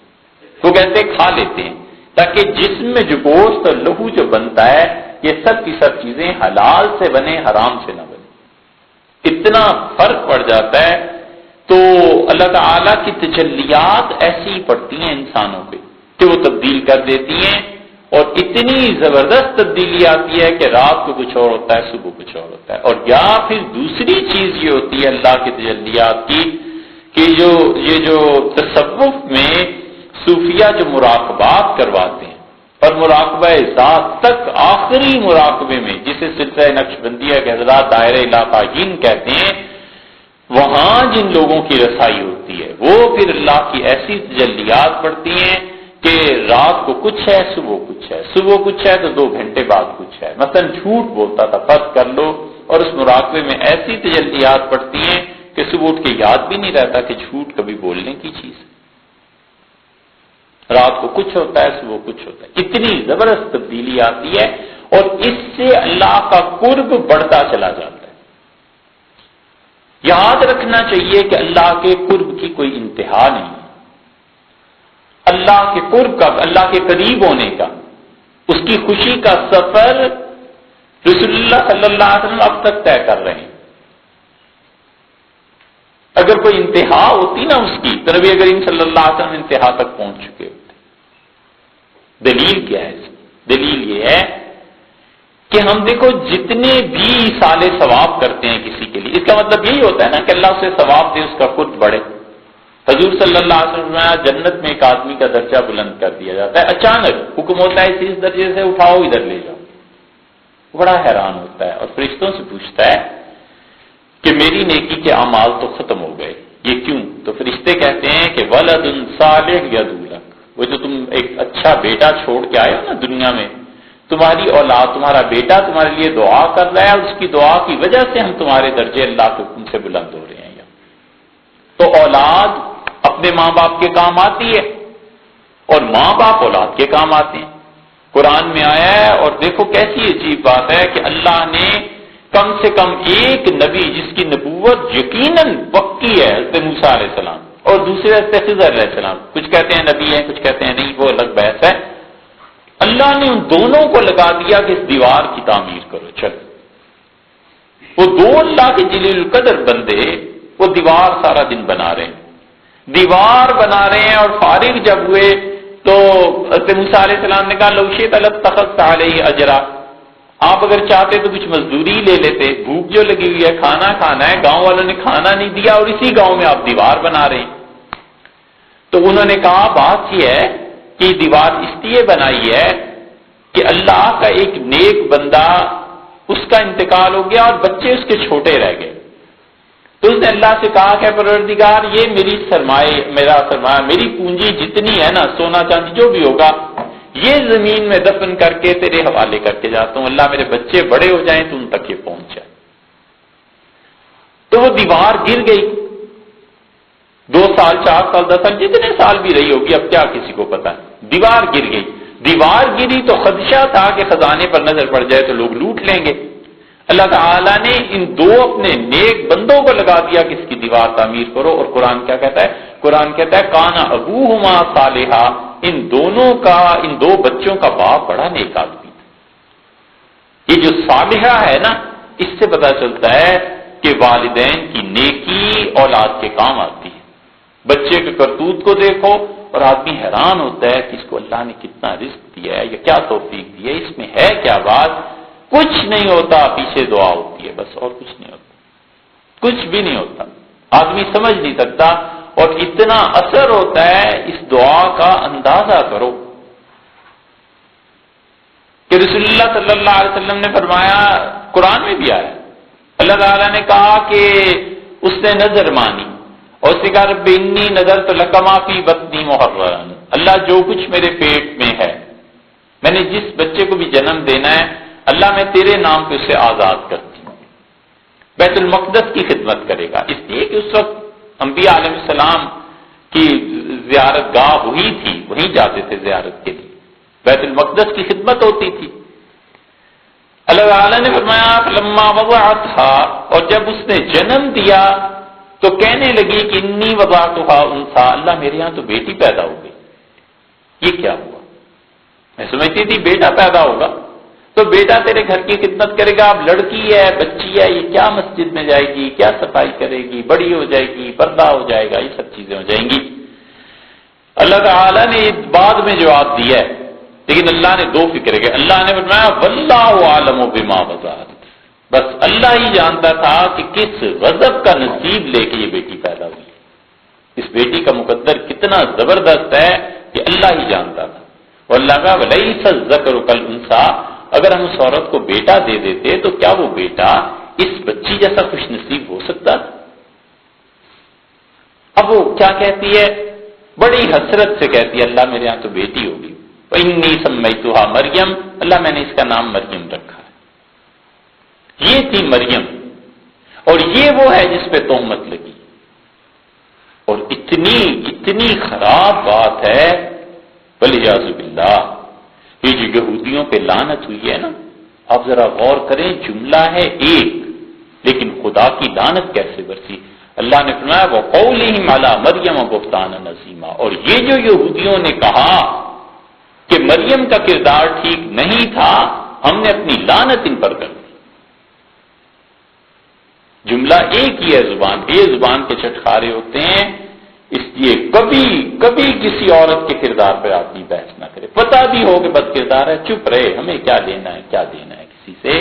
وہ کہتے کھا لیتے ہیں تاکہ جسم میں جو گوشت اور لہو جو بنتا ہے یہ سب کی سب چیزیں حلال سے بنے، حرام سے نہ بنے۔ اتنا فرق پڑ جاتا ہے، تو اللہ تعالیٰ کی تجلیات ایسی پڑتی ہیں انسانوں پہ کہ وہ تبدیل کر دیتی ہیں، اور اتنی زبردست تبدیلی آتی ہے کہ رات کو کچھ اور ہوتا ہے، صبح کچھ اور ہوتا ہے۔ اور یا پھر دوسری چیز یہ ہوتی ہے اللہ کی تجلیات کی کہ یہ جو تصوف میں صوفیہ جو مراقبات کرواتے ہیں، اور مراقبہ ذات تک آخری مراقبے میں جسے سلسلہ نقشبندیہ کے حضرات دائرہ الافاقین کہتے ہیں، وہاں جن لوگوں کی رسائی ہوتی ہے وہ پھر اللہ کی ایسی تجلیات پڑتی ہیں کہ رات کو کچھ ہے، صبح کچھ ہے، صبح کچھ ہے تو 2 گھنٹے بعد کچھ ہے۔ مثلا جھوٹ بولتا تھا، فرض کر لو، اور اس مراقبے میں ایسی تجلیات پڑتی ہیں کہ صبح اٹھ کے یاد بھی نہیں رہتا کہ جھوٹ کبھی بولنے کی چیز ہے، رات کو کچھ ہوتا ہے، صبح کچھ ہوتا ہے، اتنی زبردست تبدیلی آتی ہے، اور اس سے اللہ کا قرب بڑھتا چلا جاتا ہے۔ یاد رکھنا چاہیے کہ اللہ کے قرب کی کوئی انتہا نہیں، اللہ کے قرب کا، اللہ کے قریب ہونے کا، اس کی خوشی کا سفر رسول اللہ صلی اللہ علیہ وسلم اب تک طے کر رہے ہیں۔ اگر کوئی انتہا ہوتی نا اس کی، تو نبی کریم صلی اللہ علیہ وسلم انتہا تک پہنچ چکے ہوتے۔ دلیل کیا ہے اس کی؟ دلیل یہ ہے ہم دیکھو جتنے بھی سالے ثواب کرتے ہیں کسی کے لیے، اس کا مطلب یہی ہوتا ہے نا کہ اللہ اسے ثواب دے، اس کا قرب بڑھے۔ حضور صلی اللہ علیہ وسلم نے جنت میں ایک آدمی کا درجہ بلند کر دیا جاتا ہے، اچانک حکم ہوتا ہے اس درجے سے اٹھاؤ، ادھر لے جاؤ۔ بڑا حیران ہوتا ہے اور فرشتوں سے پوچھتا ہے کہ میری نیکی کے اعمال تو ختم ہو گئے، یہ کیوں؟ تو فرشتے کہتے ہیں کہ ولد صالح یدعو لک، وہ جو تم ایک اچھا بیٹا چھوڑ کے آئے ہو نا دنیا میں، تمہاری اولاد، تمہارا بیٹا تمہارے لیے دعا کر رہا ہے، اس کی دعا کی وجہ سے ہم تمہارے درجے اللہ کے حکم سے بلند ہو رہے ہیں۔ تو اولاد اپنے ماں باپ کے کام آتی ہے اور ماں باپ اولاد کے کام آتے ہیں۔ قرآن میں آیا ہے، اور دیکھو کیسی عجیب بات ہے کہ اللہ نے کم سے کم ایک نبی جس کی نبوت یقیناً پکی ہے، حضرت موسیٰ علیہ السلام، اور دوسرے حضرت خضر علیہ السلام، کچھ کہتے ہیں نبی ہیں، کچھ کہتے ہیں نہیں، وہ الگ بحث ہے۔ اللہ نے ان دونوں کو لگا دیا کہ اس دیوار کی تعمیر کرو، چلو۔ وہ دو اللہ کے جلیل القدر بندے وہ دیوار سارا دن بنا رہے ہیں، دیوار بنا رہے ہیں، اور فارغ جب ہوئے تو حضرت موسیٰ علیہ السلام نے کہا لو شئت لاتخذت علیہ اجرا، آپ اگر چاہتے تو کچھ مزدوری لے لیتے، بھوک جو لگی ہوئی ہے، کھانا کھانا ہے، گاؤں والوں نے کھانا نہیں دیا اور اسی گاؤں میں آپ دیوار بنا رہے ہیں۔ تو انہوں نے کہا بات یہ ہے کہ دیوار اس لیے بنائی ہے کہ اللہ کا ایک نیک بندہ، اس کا انتقال ہو گیا اور بچے اس کے چھوٹے رہ گئے، تو اس نے اللہ سے کہا کہ پروردگار یہ میری سرمایہ، میرا سرمایہ، میری پونجی جتنی ہے نا، سونا چاندی جو بھی ہوگا، یہ زمین میں دفن کر کے تیرے حوالے کر کے جاتا ہوں، اللہ میرے بچے بڑے ہو جائیں تو ان تک یہ پہنچ جائے۔ تو وہ دیوار گر گئی، 2 سال 4 سال 10 سال جتنے سال بھی رہی ہوگی، اب کیا کسی کو پتا ہے، دیوار گر گئی۔ دیوار گری تو خدشہ تھا کہ خزانے پر نظر پڑ جائے تو لوگ لوٹ لیں گے۔ اللہ تعالیٰ نے ان دو اپنے نیک بندوں کو لگا دیا کہ اس کی دیوار تعمیر کرو، اور قرآن کیا کہتا ہے؟ قرآن کہتا ہے کانا ابوہما صالحا، ان دونوں کا، ان 2 بچوں کا باپ بڑا نیک آدمی تھا۔ یہ جو صالحہ ہے نا، اس سے پتا چلتا ہے کہ والدین کی نیکی اولاد کے کام آتی ہے۔ بچے کے کرتوت کو دیکھو اور آدمی حیران ہوتا ہے کہ اس کو اللہ نے کتنا رزق دیا ہے، یا کیا توفیق دی ہے، اس میں ہے کیا بات؟ کچھ نہیں ہوتا، پیچھے دعا ہوتی ہے بس، اور کچھ نہیں ہوتا، کچھ بھی نہیں ہوتا، آدمی سمجھ نہیں سکتا، اور اتنا اثر ہوتا ہے اس دعا کا، اندازہ کرو کہ رسول اللہ صلی اللہ علیہ وسلم نے فرمایا، قرآن میں بھی آیا، اللہ تعالیٰ نے کہا کہ اس نے نظر مانی اور اس نے کہا رب انی نذرت لک ما فی بطنی محررا، اللہ جو کچھ میرے پیٹ میں ہے، میں نے جس بچے کو بھی جنم دینا ہے اللہ میں تیرے نام پہ اسے آزاد کرتی ہوں، بیت المقدس کی خدمت کرے گا، اس لیے کہ اس وقت انبیاء علیہ السلام کی زیارت گاہ وہی تھی، وہیں جاتے تھے زیارت کے لیے، بیت المقدس کی خدمت ہوتی تھی۔ اللہ تعالیٰ نے فرمایا فلما وضعتھا، اور جب اس نے جنم دیا تو کہنے لگی کہ انی وضعتھا انثی، اللہ میرے ہاں تو بیٹی پیدا ہو گئی، یہ کیا ہوا؟ میں سمجھتی تھی بیٹا پیدا ہوگا تو بیٹا تیرے گھر کی خدمت کرے گا، اب لڑکی ہے، بچی ہے، یہ کیا مسجد میں جائے گی، کیا صفائی کرے گی، بڑی ہو جائے گی، پردہ ہو جائے گا، یہ سب چیزیں ہو جائیں گی۔ اللہ تعالیٰ نے بعد میں جواب دیا ہے، لیکن اللہ نے 2 فکر کے، اللہ نے فرمایا واللہ اعلم بما وضعت، بس اللہ ہی جانتا تھا کہ کس غضب کا نصیب لے کے یہ بیٹی پیدا ہوئی، اس بیٹی کا مقدر کتنا زبردست ہے کہ اللہ ہی جانتا تھا۔ واللہ کا ولیس الذکر کالانثی، اگر ہم اس عورت کو بیٹا دے دیتے تو کیا وہ بیٹا اس بچی جیسا خوش نصیب ہو سکتا تھا؟ اب وہ کیا کہتی ہے؟ بڑی حسرت سے کہتی ہے اللہ میرے یہاں تو بیٹی ہوگی، وَإِنِّي سَمَّيْتُهَا مریم، اللہ میں نے اس کا نام مریم رکھا ہے۔ یہ تھی مریم، اور یہ وہ ہے جس پہ تہمت لگی، اور اتنی خراب بات ہے، وَلِعِيَاذُ بِاللَّهِ، یہ جو یہودیوں پہ لعنت ہوئی ہے نا، آپ ذرا غور کریں، جملہ ہے ایک لیکن خدا کی لعنت کیسے برسی۔ اللہ نے فرمایا وَقَوْلِهِمْ عَلَى مَرْيَمَ بُهْتَانًا عَظِيمًا، اور یہ جو یہودیوں نے کہا کہ مریم کا کردار ٹھیک نہیں تھا، ہم نے اپنی لعنت ان پر کر دی۔ جملہ ایک ہی ہے، زبان یہ زبان کے چٹخارے ہوتے ہیں، اس لیے کبھی کسی عورت کے کردار پر آدمی بحث نہ کرے، پتہ بھی ہو کہ بد کردار ہے، چپ رہے، ہمیں کیا لینا ہے کیا دینا ہے کسی کسی سے.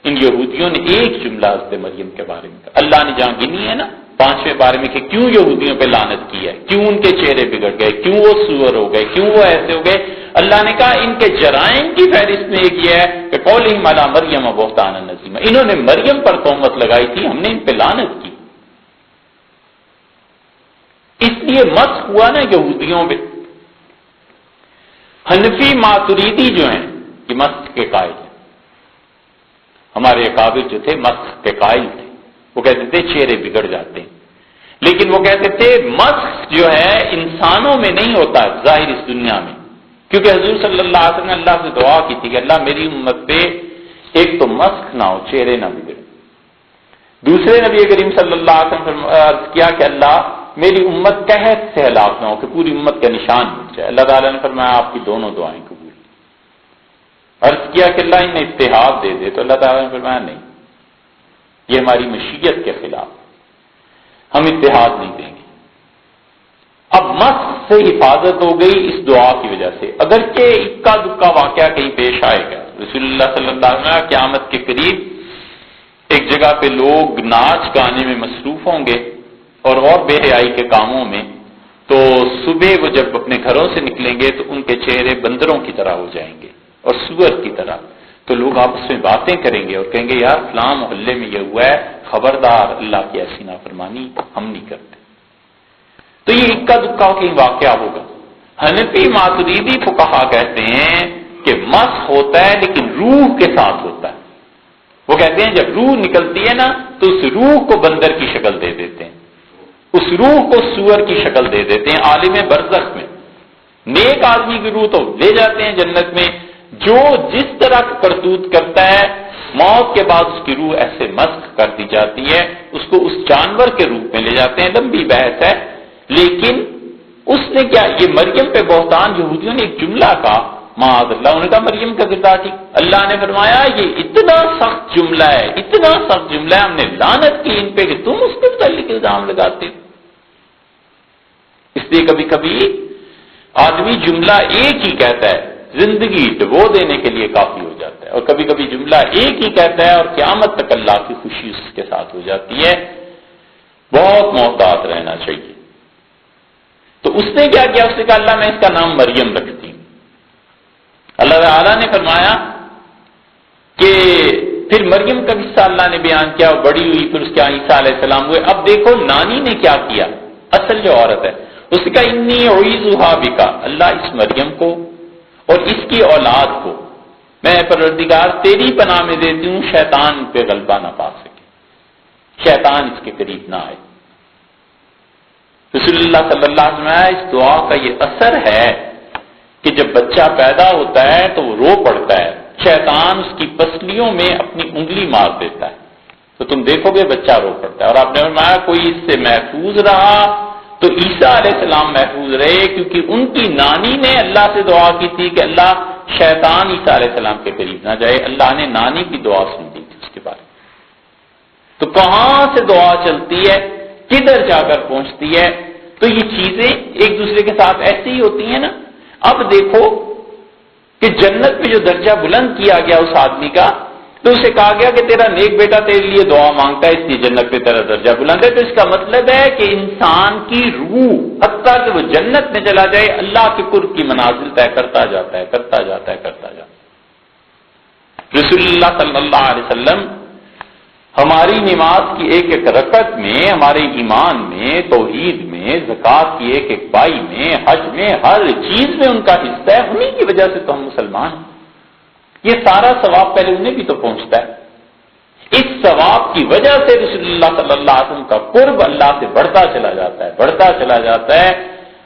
ان یہودیوں نے ایک جملہ حضرت مریم کے بارے میں کہا. اللہ نے جہاں گنی ہے نا 5ویں بارے میں کہ کیوں یہودیوں پہ لعنت کی ہے, کیوں ان کے چہرے بگڑ گئے, کیوں وہ سور ہو گئے, کیوں وہ ایسے ہو گئے, اللہ نے کہا ان کے جرائم کی فہرست میں ایک یہ ہے کہ قولہم علی مریم بہتانا عظیما, انہوں نے مریم پر تہمت لگائی تھی, ہم نے ان پہ لعنت کی. اس لیے مسخ ہوا نا یہودیوں پہ. حنفی ماتریدی جو ہیں یہ مسخ کے قائل ہیں. ہمارے اکابر جو تھے مسخ کے قائل تھے. وہ کہتے تھے چہرے بگڑ جاتے ہیں, لیکن وہ کہتے تھے مسخ جو ہے انسانوں میں نہیں ہوتا ظاہر اس دنیا میں, کیونکہ حضور صلی اللہ علیہ وسلم نے اللہ سے دعا کی تھی کہ اللہ میری امت پہ ایک تو مسخ نہ ہو, چہرے نہ بگڑے. دوسرے نبی کریم صلی اللہ علیہ وسلم نے عرض کیا کہ اللہ میری امت قحط سے ہلاک نہ ہو کہ پوری امت کا نشان مٹ جائے. اللہ تعالیٰ نے فرمایا آپ کی دونوں دعائیں قبول. عرض کیا کہ اللہ انہیں اتحاد دے دے, تو اللہ تعالیٰ نے فرمایا نہیں, یہ ہماری مشیت کے خلاف, ہم اتحاد نہیں دیں گے. اب مسخ سے حفاظت ہو گئی اس دعا کی وجہ سے, اگرچہ اکا دکا واقعہ کہیں پیش آئے گا. رسول اللہ صلی اللہ علیہ وسلم قیامت کے قریب ایک جگہ پہ لوگ ناچ گانے میں مصروف ہوں گے اور بے حیائی کے کاموں میں, تو صبح وہ جب اپنے گھروں سے نکلیں گے تو ان کے چہرے بندروں کی طرح ہو جائیں گے اور سور کی طرح. تو لوگ آپس میں باتیں کریں گے اور کہیں گے یار فلاں محلے میں یہ ہوا ہے, خبردار اللہ کی ایسی نافرمانی ہم نہیں کرتے. تو یہ اکا دکا کہیں واقعہ ہوگا. حنفی ماتریدی فقہا کہتے ہیں کہ مسخ ہوتا ہے لیکن روح کے ساتھ ہوتا ہے. وہ کہتے ہیں جب روح نکلتی ہے نا تو اس روح کو بندر کی شکل دے دیتے ہیں, اس روح کو سور کی شکل دے دیتے ہیں. عالم برزخ میں نیک آدمی کی روح تو لے جاتے ہیں جنت میں, جو جس طرح کرتوت کرتا ہے موت کے بعد اس کی روح ایسے مسخ کر دی جاتی ہے, اس کو اس جانور کے روپ میں لے جاتے ہیں. لمبی بحث ہے, لیکن اس نے کیا, یہ مریم پہ بہتان یہودیوں نے ایک جملہ کہا معاذ اللہ, انہوں نے کہا مریم کا کردار ٹھیک. اللہ نے فرمایا یہ اتنا سخت جملہ ہے, اتنا سخت جملہ ہے, ہم نے لعنت کی ان پہ کہ تم اس کے متعلق الزام لگاتے. اس لیے کبھی کبھی آدمی جملہ ایک ہی کہتا ہے, زندگی ڈبو دینے کے لیے کافی ہو جاتا ہے, اور کبھی کبھی جملہ ایک ہی کہتا ہے اور قیامت تک اللہ کی خوشی اس کے ساتھ ہو جاتی ہے. بہت محتاط رہنا چاہیے. تو اس نے کیا کیا, اس نے کہا اللہ میں اس کا نام مریم رکھتی ہوں. اللہ تعالیٰ نے فرمایا کہ پھر مریم کا قصہ اللہ نے بیان کیا, بڑی ہوئی, پھر اس کے عیسیٰ علیہ السلام ہوئے. اب دیکھو نانی نے کیا کیا, اصل جو عورت ہے اس نے کہا انی اعیذھا بک, اللہ اس مریم کو اور اس کی اولاد کو میں پروردگار تیری پناہ میں دیتی ہوں, شیطان پہ غلبہ نہ پا سکے, شیطان اس کے قریب نہ آئے. رسول اللہ صلی اللہ علیہ وسلم اس دعا کا یہ اثر ہے کہ جب بچہ پیدا ہوتا ہے تو وہ رو پڑتا ہے, شیطان اس کی پسلیوں میں اپنی انگلی مار دیتا ہے, تو تم دیکھو گے بچہ رو پڑتا ہے. اور آپ نے فرمایا کوئی اس سے محفوظ رہا تو عیسیٰ علیہ السلام محفوظ رہے, کیونکہ ان کی نانی نے اللہ سے دعا کی تھی کہ اللہ شیطان عیسیٰ علیہ السلام کے قریب نہ جائے. اللہ نے نانی کی دعا سن دی تھی اس کے بارے میں. تو کہاں سے دعا چلتی ہے, کدھر جا کر پہنچتی ہے. تو یہ چیزیں ایک دوسرے کے ساتھ ایسی ہی ہوتی ہیں نا. اب دیکھو کہ جنت میں جو درجہ بلند کیا گیا اس آدمی کا, تو اسے کہا گیا کہ تیرا نیک بیٹا تیرے لیے دعا مانگتا ہے, اس لیے جنت پہ تیرا درجہ بلند ہے. تو اس کا مطلب ہے کہ انسان کی روح حتیٰ کہ وہ جنت میں چلا جائے اللہ کے قرب کی منازل طے کرتا جاتا ہے, کرتا جاتا ہے, کرتا جاتا ہے. رسول اللہ صلی اللہ علیہ وسلم ہماری نماز کی ایک ایک رکعت میں, ہمارے ایمان میں, توحید میں, زکوٰۃ کی ایک ایک پائی میں, حج میں, ہر چیز میں ان کا حصہ ہے. انہیں کی وجہ سے تو ہم مسلمان ہیں. یہ سارا ثواب پہلے انہیں بھی تو پہنچتا ہے. اس ثواب کی وجہ سے رسول اللہ صلی اللہ علیہ وسلم کا قرب اللہ سے بڑھتا چلا جاتا ہے, بڑھتا چلا جاتا ہے.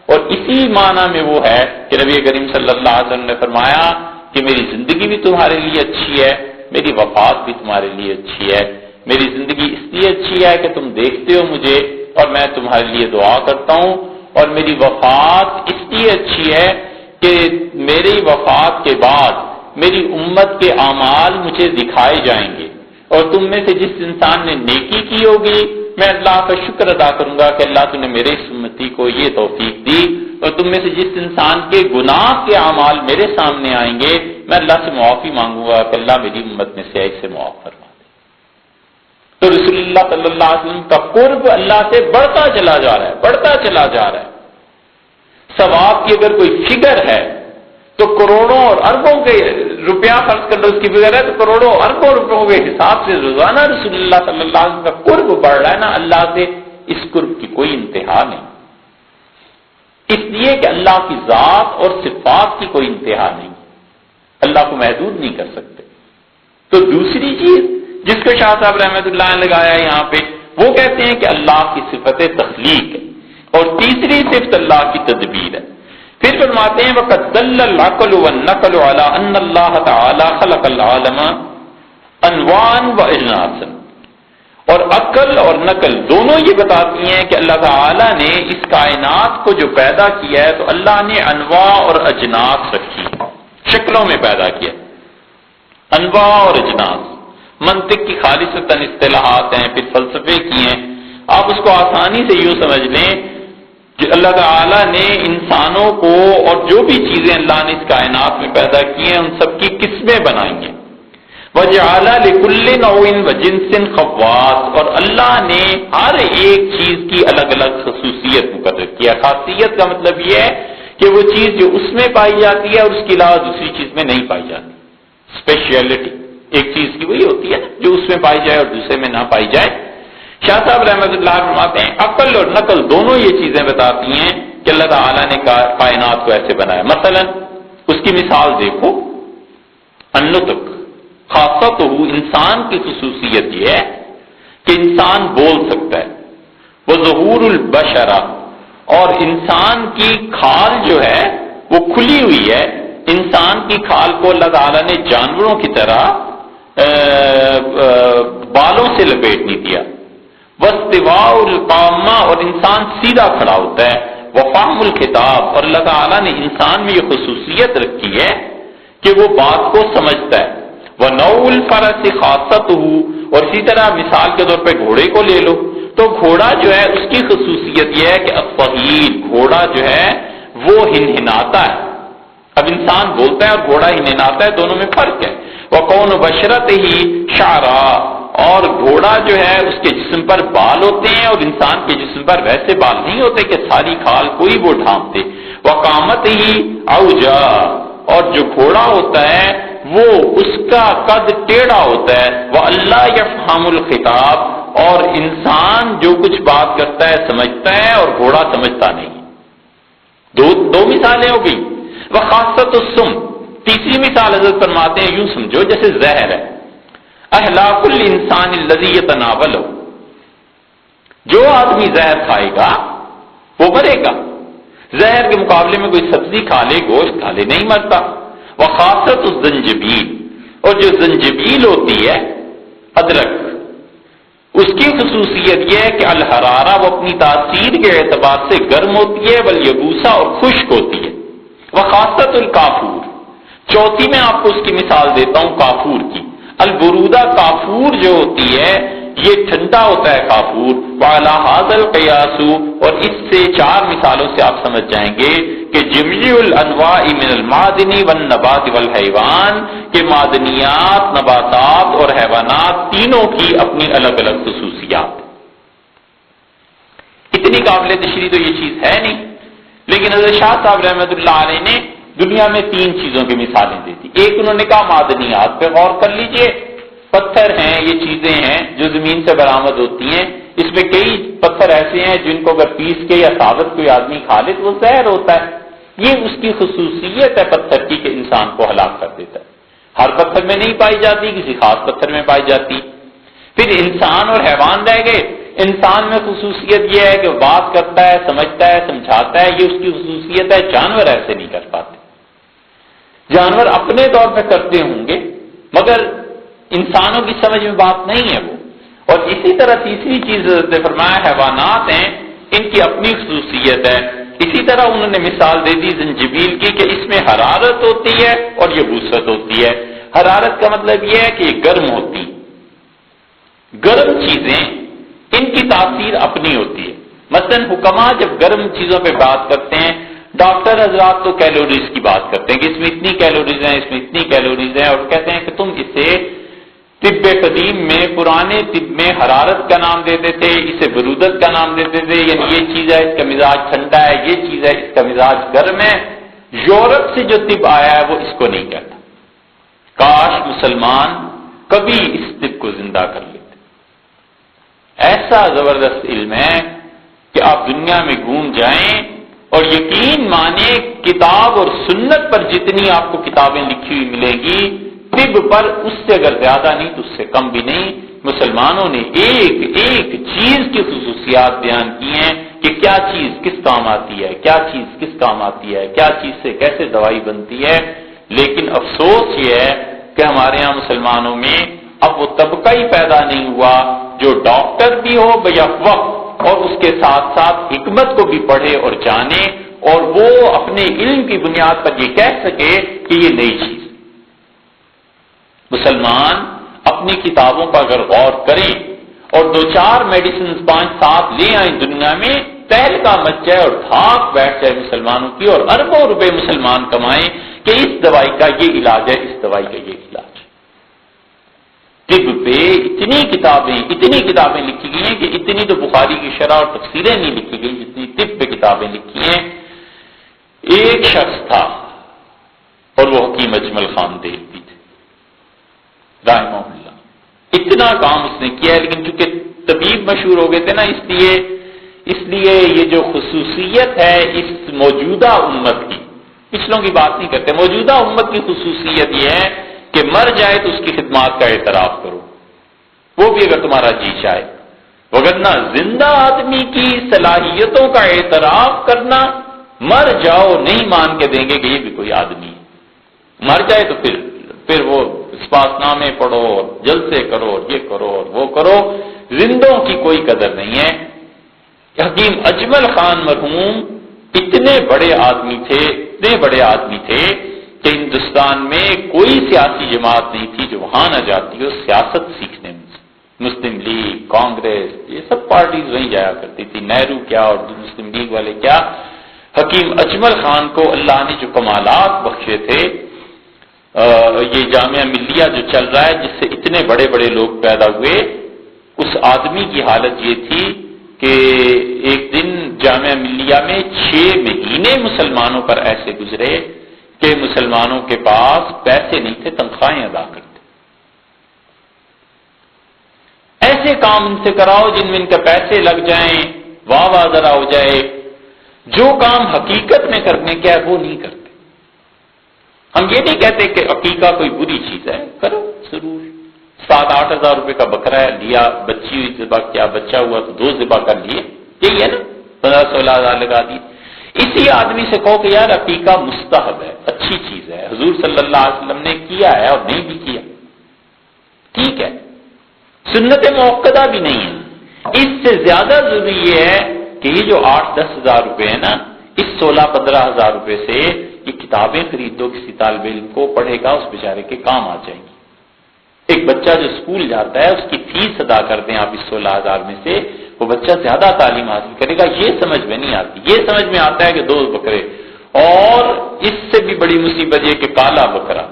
اور اسی معنی میں وہ ہے کہ نبی کریم صلی اللہ علیہ وسلم نے فرمایا کہ میری زندگی بھی تمہارے لیے اچھی ہے, میری وفات بھی تمہارے لیے اچھی ہے. میری زندگی اس لیے اچھی ہے کہ تم دیکھتے ہو مجھے اور میں تمہارے لیے دعا کرتا ہوں, اور میری وفات اس لیے اچھی ہے کہ میری وفات کے بعد میری امت کے اعمال مجھے دکھائے جائیں گے, اور تم میں سے جس انسان نے نیکی کی ہوگی میں اللہ کا شکر ادا کروں گا کہ اللہ تو نے میرے اس امتی کو یہ توفیق دی اور تم میں سے جس انسان کے گناہ کے اعمال میرے سامنے آئیں گے میں اللہ سے معافی مانگوں گا کہ اللہ میری امت میں سے ایسے معاف فرما دے. تو رسول اللہ صلی اللہ علیہ وسلم کا قرب اللہ سے بڑھتا چلا جا رہا ہے، بڑھتا چلا جا رہا ہے. ثواب کی اگر کوئی فگر ہے تو کروڑوں اور اربوں کے روپیہ خرچ کرنا اس کی فگر ہے، تو کروڑوں اربوں روپوں کے حساب سے روزانہ رسول اللہ صلی اللہ علیہ وسلم کا قرب بڑھ رہا ہے نا اللہ سے. اس قرب کی کوئی انتہا نہیں، اس لیے کہ اللہ کی ذات اور صفات کی کوئی انتہا نہیں، اللہ کو محدود نہیں کر سکتے. تو دوسری چیز جس کو شاہ صاحب رحمۃ اللہ نے لگایا یہاں پہ، وہ کہتے ہیں کہ اللہ کی صفت تخلیق ہے، اور تیسری صفت اللہ کی تدبیر ہے. پھر فرماتے ہیں وَقَدْ دَلَّ الْعَقْلُ وَالنَّقْلُ عَلَىٰ أَنَّ اللَّهَ تَعَالَىٰ خَلَقَ الْعَالَمَ أَنْوَاعًا وَأَجْنَاسًا. اور عقل اور نقل دونوں یہ بتاتی ہیں کہ اللہ تعالیٰ نے اس کائنات کو جو پیدا کیا ہے تو اللہ نے انواع اور اجناس رکھی، شکلوں میں پیدا کیا. انواع اور اجناس منطق کی خالصتاً اصطلاحات ہیں، پھر فلسفے کی ہیں. آپ اس کو آسانی سے یوں سمجھ لیں کہ اللہ تعالیٰ نے انسانوں کو اور جو بھی چیزیں اللہ نے اس کائنات میں پیدا کی ہیں ان سب کی قسمیں بنائی ہیں. وَجَعَلَ لِكُلِّ نَوْعٍ وَجِنْسٍ خَوَّاصٍ. اور اللہ نے ہر ایک چیز کی الگ الگ خصوصیت مقرر کیا. خاصیت کا مطلب یہ ہے کہ وہ چیز جو اس میں پائی جاتی ہے اور اس کے علاوہ دوسری چیز میں نہیں پائی جاتی. اسپیشلٹی ایک چیز کی وہی ہوتی ہے نا جو اس میں پائی جائے اور دوسرے میں نہ پائی جائے. شاہ صاحب رحمۃ اللہ فرماتے ہیں عقل اور نقل دونوں یہ چیزیں بتاتی ہیں کہ اللہ تعالیٰ نے کائنات کو ایسے بنایا. مثلا اس کی مثال دیکھو، النطق خاصتہ انسان کی خصوصیت یہ ہے کہ انسان بول سکتا ہے. وہ ظہور البشرہ، اور انسان کی کھال جو ہے وہ کھلی ہوئی ہے. انسان کی کھال کو اللہ تعالیٰ نے جانوروں کی طرح بالوں سے لپیٹ نہیں دیا. واستواء القامہ، اور انسان سیدھا کھڑا ہوتا ہے. وفہم الخطاب، اور اللہ تعالیٰ نے انسان میں یہ خصوصیت رکھی ہے کہ وہ بات کو سمجھتا ہے. وَنَوْعُ الْفَرَسِ خَاصَّتُهُ، اور اسی طرح مثال کے طور پہ گھوڑے کو لے لو تو گھوڑا جو ہے اس کی خصوصیت یہ ہے کہ الصَّهِيل، گھوڑا جو ہے وہ ہنہناتا ہے. اب انسان بولتا ہے اور گھوڑا ہنہناتا ہے، دونوں میں فرق ہے. وَكَوْنُ بَشْرَتِهِ شَعْرًا، اور گھوڑا جو ہے اس کے جسم پر بال ہوتے ہیں اور انسان کے جسم پر ویسے بال نہیں ہوتے کہ ساری کھال کوئی وہ ڈھانپتے. وَقَامَتِهِ عَوْجًا، اور جو گھوڑا ہوتا ہے وہ اس کا قد ٹیڑھا ہوتا ہے. وَأَلَّا يَفْهَمُ الْخِطَابَ، اور انسان جو کچھ بات کرتا ہے سمجھتا ہے اور گھوڑا سمجھتا نہیں. دو مثالیں ہو گئی. وَخَاصَّةُ السُّمْ، تیسری مثال حضرت فرماتے ہیں یوں سمجھو جیسے زہر ہے. اہلاک الانسان الذی یتناولہ، جو آدمی زہر کھائے گا وہ مرے گا. زہر کے مقابلے میں کوئی سبزی کھا لے، گوشت کھا لے، نہیں مرتا. وخاصت الزنجبیل، اور جو زنجبیل ہوتی ہے ادرک، اس کی خصوصیت یہ ہے کہ الحرارہ، وہ اپنی تاثیر کے اعتبار سے گرم ہوتی ہے، والیبوسا، اور خشک ہوتی ہے. وخاصت الکافور، چوتھی میں آپ کو اس کی مثال دیتا ہوں کافور کی. البرودہ، کافور جو ہوتی ہے یہ ٹھنڈا ہوتا ہے کافور. وعلی ھذا القیاس، اور اس سے چار مثالوں سے آپ سمجھ جائیں گے کہ جمیع الانواع من المعدن والنبات والحیوان، کہ معدنیات، نباتات اور حیوانات تینوں کی اپنی الگ الگ خصوصیات. اتنی قابل تشریح تو یہ چیز ہے نہیں، لیکن حضرت شاہ صاحب رحمۃ اللہ علیہ نے دنیا میں تین چیزوں کی مثالیں دی تھی. ایک انہوں نے کہا معدنیات پہ غور کر لیجئے، پتھر ہیں، یہ چیزیں ہیں جو زمین سے برآمد ہوتی ہیں. اس میں کئی پتھر ایسے ہیں جن کو اگر پیس کے یا ثابت کوئی آدمی کھا لے تو وہ زہر ہوتا ہے. یہ اس کی خصوصیت ہے پتھر کی کہ انسان کو ہلاک کر دیتا ہے. ہر پتھر میں نہیں پائی جاتی، کسی خاص پتھر میں پائی جاتی. پھر انسان اور حیوان رہ گئے. انسان میں خصوصیت یہ ہے کہ بات کرتا ہے، سمجھتا ہے، سمجھاتا ہے، یہ اس کی خصوصیت ہے. جانور ایسے نہیں کر پاتے. جانور اپنے طور پہ کرتے ہوں گے مگر انسانوں کی سمجھ میں بات نہیں ہے وہ. اور اسی طرح تیسری چیز نے فرمایا حیوانات ہیں، ان کی اپنی خصوصیت ہے. اسی طرح انہوں نے مثال دے دی زنجبیل کی کہ اس میں حرارت ہوتی ہے اور یہ یبوست ہوتی ہے. حرارت کا مطلب یہ ہے کہ یہ گرم ہوتی، گرم چیزیں ان کی تاثیر اپنی ہوتی ہے. مثلا حکما جب گرم چیزوں پہ بات کرتے ہیں ڈاکٹر حضرات تو کیلوریز کی بات کرتے ہیں کہ اس میں اتنی کیلوریز ہیں، اس میں اتنی کیلوریز ہیں، اور کہتے ہیں کہ تم اسے طب قدیم میں، پرانے طب میں حرارت کا نام دیتے تھے، اسے برودت کا نام دیتے تھے، یعنی یہ چیز ہے اس کا مزاج ٹھنڈا ہے، یہ چیز ہے اس کا مزاج گرم ہے۔ یورپ سے جو طب آیا ہے وہ اس کو نہیں کہتا۔ کاش مسلمان کبھی اس طب کو زندہ کر لیتے۔ ایسا زبردست علم ہے کہ آپ دنیا میں گھوم جائیں اور یقین مانیں کتاب اور سنت پر جتنی آپ کو کتابیں لکھی ہوئی ملیں گی، طب پر اس سے اگر زیادہ نہیں تو اس سے کم بھی نہیں۔ مسلمانوں نے ایک ایک چیز کی خصوصیات بیان کی ہیں کہ کیا چیز کس کام آتی ہے، کیا چیز کس کام آتی ہے، کیا چیز سے کیسے دوائی بنتی ہے۔ لیکن افسوس یہ ہے کہ ہمارے ہاں مسلمانوں میں اب وہ طبقہ ہی پیدا نہیں ہوا جو ڈاکٹر بھی ہو بیک وقت اور اس کے ساتھ ساتھ حکمت کو بھی پڑھے اور جانے، اور وہ اپنے علم کی بنیاد پر یہ کہہ سکے کہ یہ نئی چیز۔ مسلمان اپنی کتابوں پر اگر غور کریں اور 2-4 میڈیسنز 5-7 لے آئیں دنیا میں، تہلکہ مچ جائے اور دھاک بیٹھ جائے مسلمانوں کی، اور اربوں روپے مسلمان کمائیں کہ اس دوائی کا یہ علاج ہے، اس دوائی کا یہ علاج ہے۔ طب پہ اتنی کتابیں لکھی گئی ہیں کہ اتنی تو بخاری کی شرح اور تفسیریں نہیں لکھی گئی جتنی طب پہ کتابیں لکھی ہیں۔ ایک شخص تھا اور وہ حکیم اجمل خان دہلوی تھے رحمہ اللہ۔ اتنا کام اس نے کیا ہے، لیکن چونکہ طبیب مشہور ہو گئے تھے نا، اس لیے یہ جو خصوصیت ہے اس موجودہ امت کی، پچھلوں کی بات نہیں کرتے، موجودہ امت کی خصوصیت یہ ہے کہ مر جائے تو اس کی خدمات کا اعتراف کرو، وہ بھی اگر تمہارا جی چاہے، وگرنہ زندہ آدمی کی صلاحیتوں کا اعتراف کرنا، مر جاؤ نہیں مان کے دیں گے کہ یہ بھی کوئی آدمی ہے، مر جائے تو پھر وہ اسپاس نامے پڑھو، جلسے کرو، یہ کرو اور وہ کرو، زندوں کی کوئی قدر نہیں ہے۔ حکیم اجمل خان مرحوم اتنے بڑے آدمی تھے کہ ہندوستان میں کوئی سیاسی جماعت نہیں تھی جو وہاں نہ جاتی ہو سیاست سیکھنے میں۔ مسلم لیگ، کانگریس، یہ سب پارٹیز وہیں جایا کرتی تھی، نہرو کیا اور مسلم لیگ والے کیا۔ حکیم اجمل خان کو اللہ نے جو کمالات بخشے تھے، یہ جامعہ ملیہ جو چل رہا ہے جس سے اتنے بڑے بڑے لوگ پیدا ہوئے، اس آدمی کی حالت یہ تھی کہ ایک دن جامعہ ملیہ میں 6 مہینے مسلمانوں پر ایسے گزرے کہ مسلمانوں کے پاس پیسے نہیں تھے، تنخواہیں ادا کرتے۔ ایسے کام ان سے کراؤ جن میں ان کے پیسے لگ جائیں، واہ ذرا ہو جائے، جو کام حقیقت میں کرنے کیا ہے وہ نہیں کرتے۔ ہم یہ نہیں کہتے کہ عقیقہ کوئی بری چیز ہے، کرو ضرور، 7-8 ہزار روپے کا بکرا ہے لیا، بچی ہوئی ذبح کیا، بچہ ہوا تو 2 ذبح کر لیے، یہی ہے نا، 15-16 ہزار لگا دی۔ اسی آدمی سے کہو کہ یار عقیقہ مستحب ہے، اچھی چیز ہے، حضور صلی اللہ علیہ وسلم نے کیا ہے اور نہیں بھی کیا، ٹھیک ہے، سنت موقدہ بھی نہیں ہے۔ اس سے زیادہ ضروری یہ ہے کہ یہ جو 8-10 ہزار روپے ہے نا، اس 16-15 ہزار روپے سے یہ کتابیں خرید دو، کسی طالب علم کو پڑھے گا، اس بیچارے کے کام آ جائیں گی۔ ایک بچہ جو اسکول جاتا ہے اس کی فیس ادا کر دیں آپ اس 16 ہزار میں سے، وہ بچہ زیادہ تعلیم حاصل کرے گا۔ یہ سمجھ میں نہیں آتی، یہ سمجھ میں آتا ہے کہ 2 بکرے، اور اس سے بھی بڑی مصیبت یہ کہ کالا بکرا،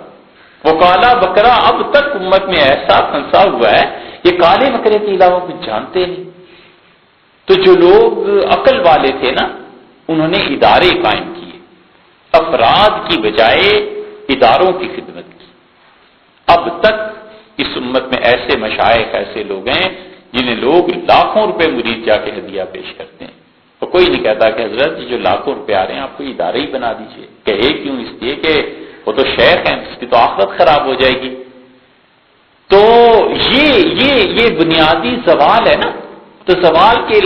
وہ کالا بکرا اب تک امت میں ایسا پھنسا ہوا ہے، یہ کالے بکرے کے علاوہ کچھ جانتے نہیں۔ تو جو لوگ عقل والے تھے نا، انہوں نے ادارے قائم کیے، افراد کی بجائے اداروں کی خدمت کی۔ اب تک اس امت میں ایسے مشائخ، ایسے لوگ ہیں جنہیں لوگ لاکھوں روپے مرید جا کے ہدیہ پیش کرتے ہیں، تو کوئی نہیں کہتا کہ حضرت جو لاکھوں روپے آ رہے ہیں آپ کو ادارے ہی بنا دیجئے۔ کہے کیوں؟ اس لیے کہ وہ تو شیخ ہیں، اس کی تو آخرت خراب ہو جائے گی۔ تو یہ بنیادی سوال ہے نا، تو سوال کے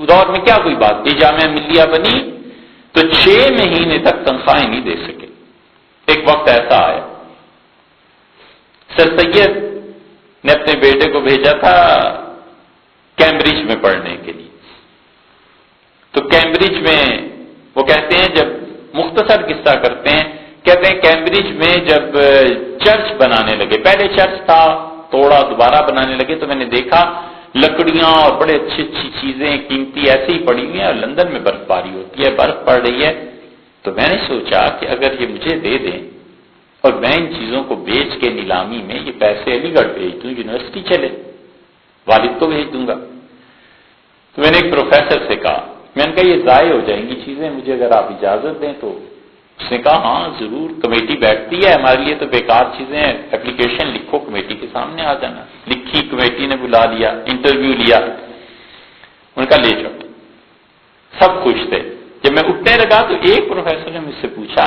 دور میں کیا کوئی بات؟ یہ جامعہ ملیہ بنی تو 6 مہینے تک تنخواہیں نہیں دے سکے۔ ایک وقت ایسا آیا، سر سید نے اپنے بیٹے کو بھیجا تھا کیمبرج میں پڑھنے کے لیے، تو کیمبرج میں وہ کہتے ہیں، جب مختصر قصہ کرتے ہیں، کہتے ہیں کیمبرج میں جب چرچ بنانے لگے، پہلے چرچ تھا توڑا دوبارہ بنانے لگے، تو میں نے دیکھا لکڑیاں اور بڑے اچھی چیزیں قیمتی ایسے ہی پڑی ہوئی ہیں، اور لندن میں برف باری ہوتی ہے، برف پڑ رہی ہے. تو میں نے سوچا کہ اگر یہ مجھے دے دیں اور میں ان چیزوں کو بیچ کے نیلامی میں یہ پیسے علی گڑھ بھیج دوں، یونیورسٹی چلے، والد کو بھیج دوں گا. تو میں نے ایک پروفیسر سے کہا، میں نے کہا یہ ضائع ہو جائیں گی چیزیں، مجھے اگر آپ اجازت دیں تو. اس نے کہا ہاں ضرور، کمیٹی بیٹھتی ہے، ہمارے لیے تو بیکار چیزیں ہیں، اپلیکیشن لکھو، کمیٹی کے سامنے آ جانا. لکھی، کمیٹی نے بلا لیا، انٹرویو لیا، ان کا لے جاؤ. سب خوش تھے. جب میں اٹھنے لگا تو ایک پروفیسر نے مجھ سے پوچھا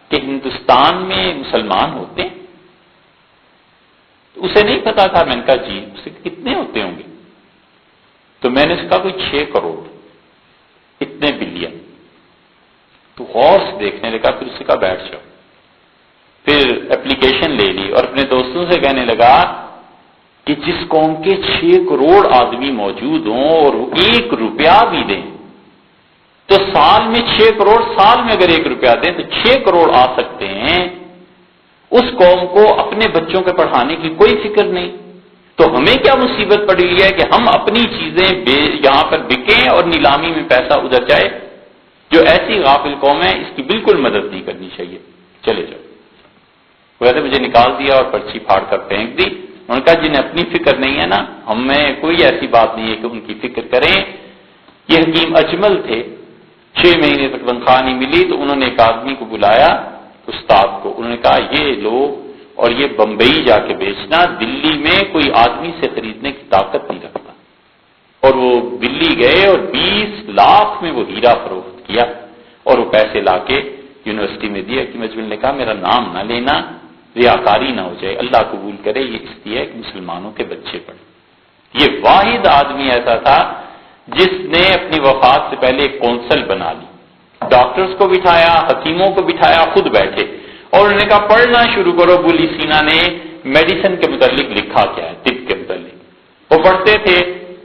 کہ ہندوستان میں مسلمان ہوتے ہیں؟ اسے نہیں پتا تھا. میں نے کہا جی. اسے کتنے ہوتے ہوں گے؟ تو میں نے اس کا کوئی 6 کروڑ، اتنے بلین. تو غور سے دیکھنے لگا، پھر اسے کہا بیٹھ جاؤ. پھر اپلیکیشن لے لی اور اپنے دوستوں سے کہنے لگا کہ جس قوم کے 6 کروڑ آدمی موجود ہوں اور 1 روپیہ بھی دیں تو سال میں 6 کروڑ، سال میں اگر 1 روپیہ دیں تو 6 کروڑ آ سکتے ہیں. اس قوم کو اپنے بچوں کے پڑھانے کی کوئی فکر نہیں. تو ہمیں کیا مصیبت پڑی ہوئی ہے کہ ہم اپنی چیزیں یہاں پر بکیں اور نیلامی میں پیسہ ادھر جائے. جو ایسی غافل قوم ہے اس کی بالکل مدد نہیں کرنی چاہیے. چلے جاؤ. ویسے مجھے نکال دیا اور پرچی پھاڑ کر پھینک دی. انہوں نے کہا جنہیں اپنی فکر نہیں ہے نا، ہمیں کوئی ایسی بات نہیں ہے کہ ان کی فکر کریں. یہ حکیم اجمل تھے، 6 مہینے تک تنخواہ نہیں ملی تو انہوں نے ایک آدمی کو بلایا، استاد کو. انہوں نے کہا یہ لو اور یہ بمبئی جا کے بیچنا، دلی میں کوئی آدمی سے خریدنے کی طاقت نہیں رکھتا. اور وہ دلی گئے اور 20 لاکھ میں وہ ہیرا فروخت کیا اور وہ پیسے لا کے یونیورسٹی میں دیا. کہ مجمل نے کہا میرا نام نہ لینا، ریاکاری نہ ہو جائے، اللہ قبول کرے، یہ اس لیے کہ مسلمانوں کے بچے پڑھے. یہ واحد آدمی ایسا تھا جس نے اپنی وفات سے پہلے ایک کونسل بنا لی. ڈاکٹرز کو بٹھایا، حکیموں کو بٹھایا، خود بیٹھے اور انہوں نے کہا پڑھنا شروع کرو. ابوعلی سینا نے میڈیسن کے متعلق لکھا کیا ہے، طب کے متعلق. وہ پڑھتے تھے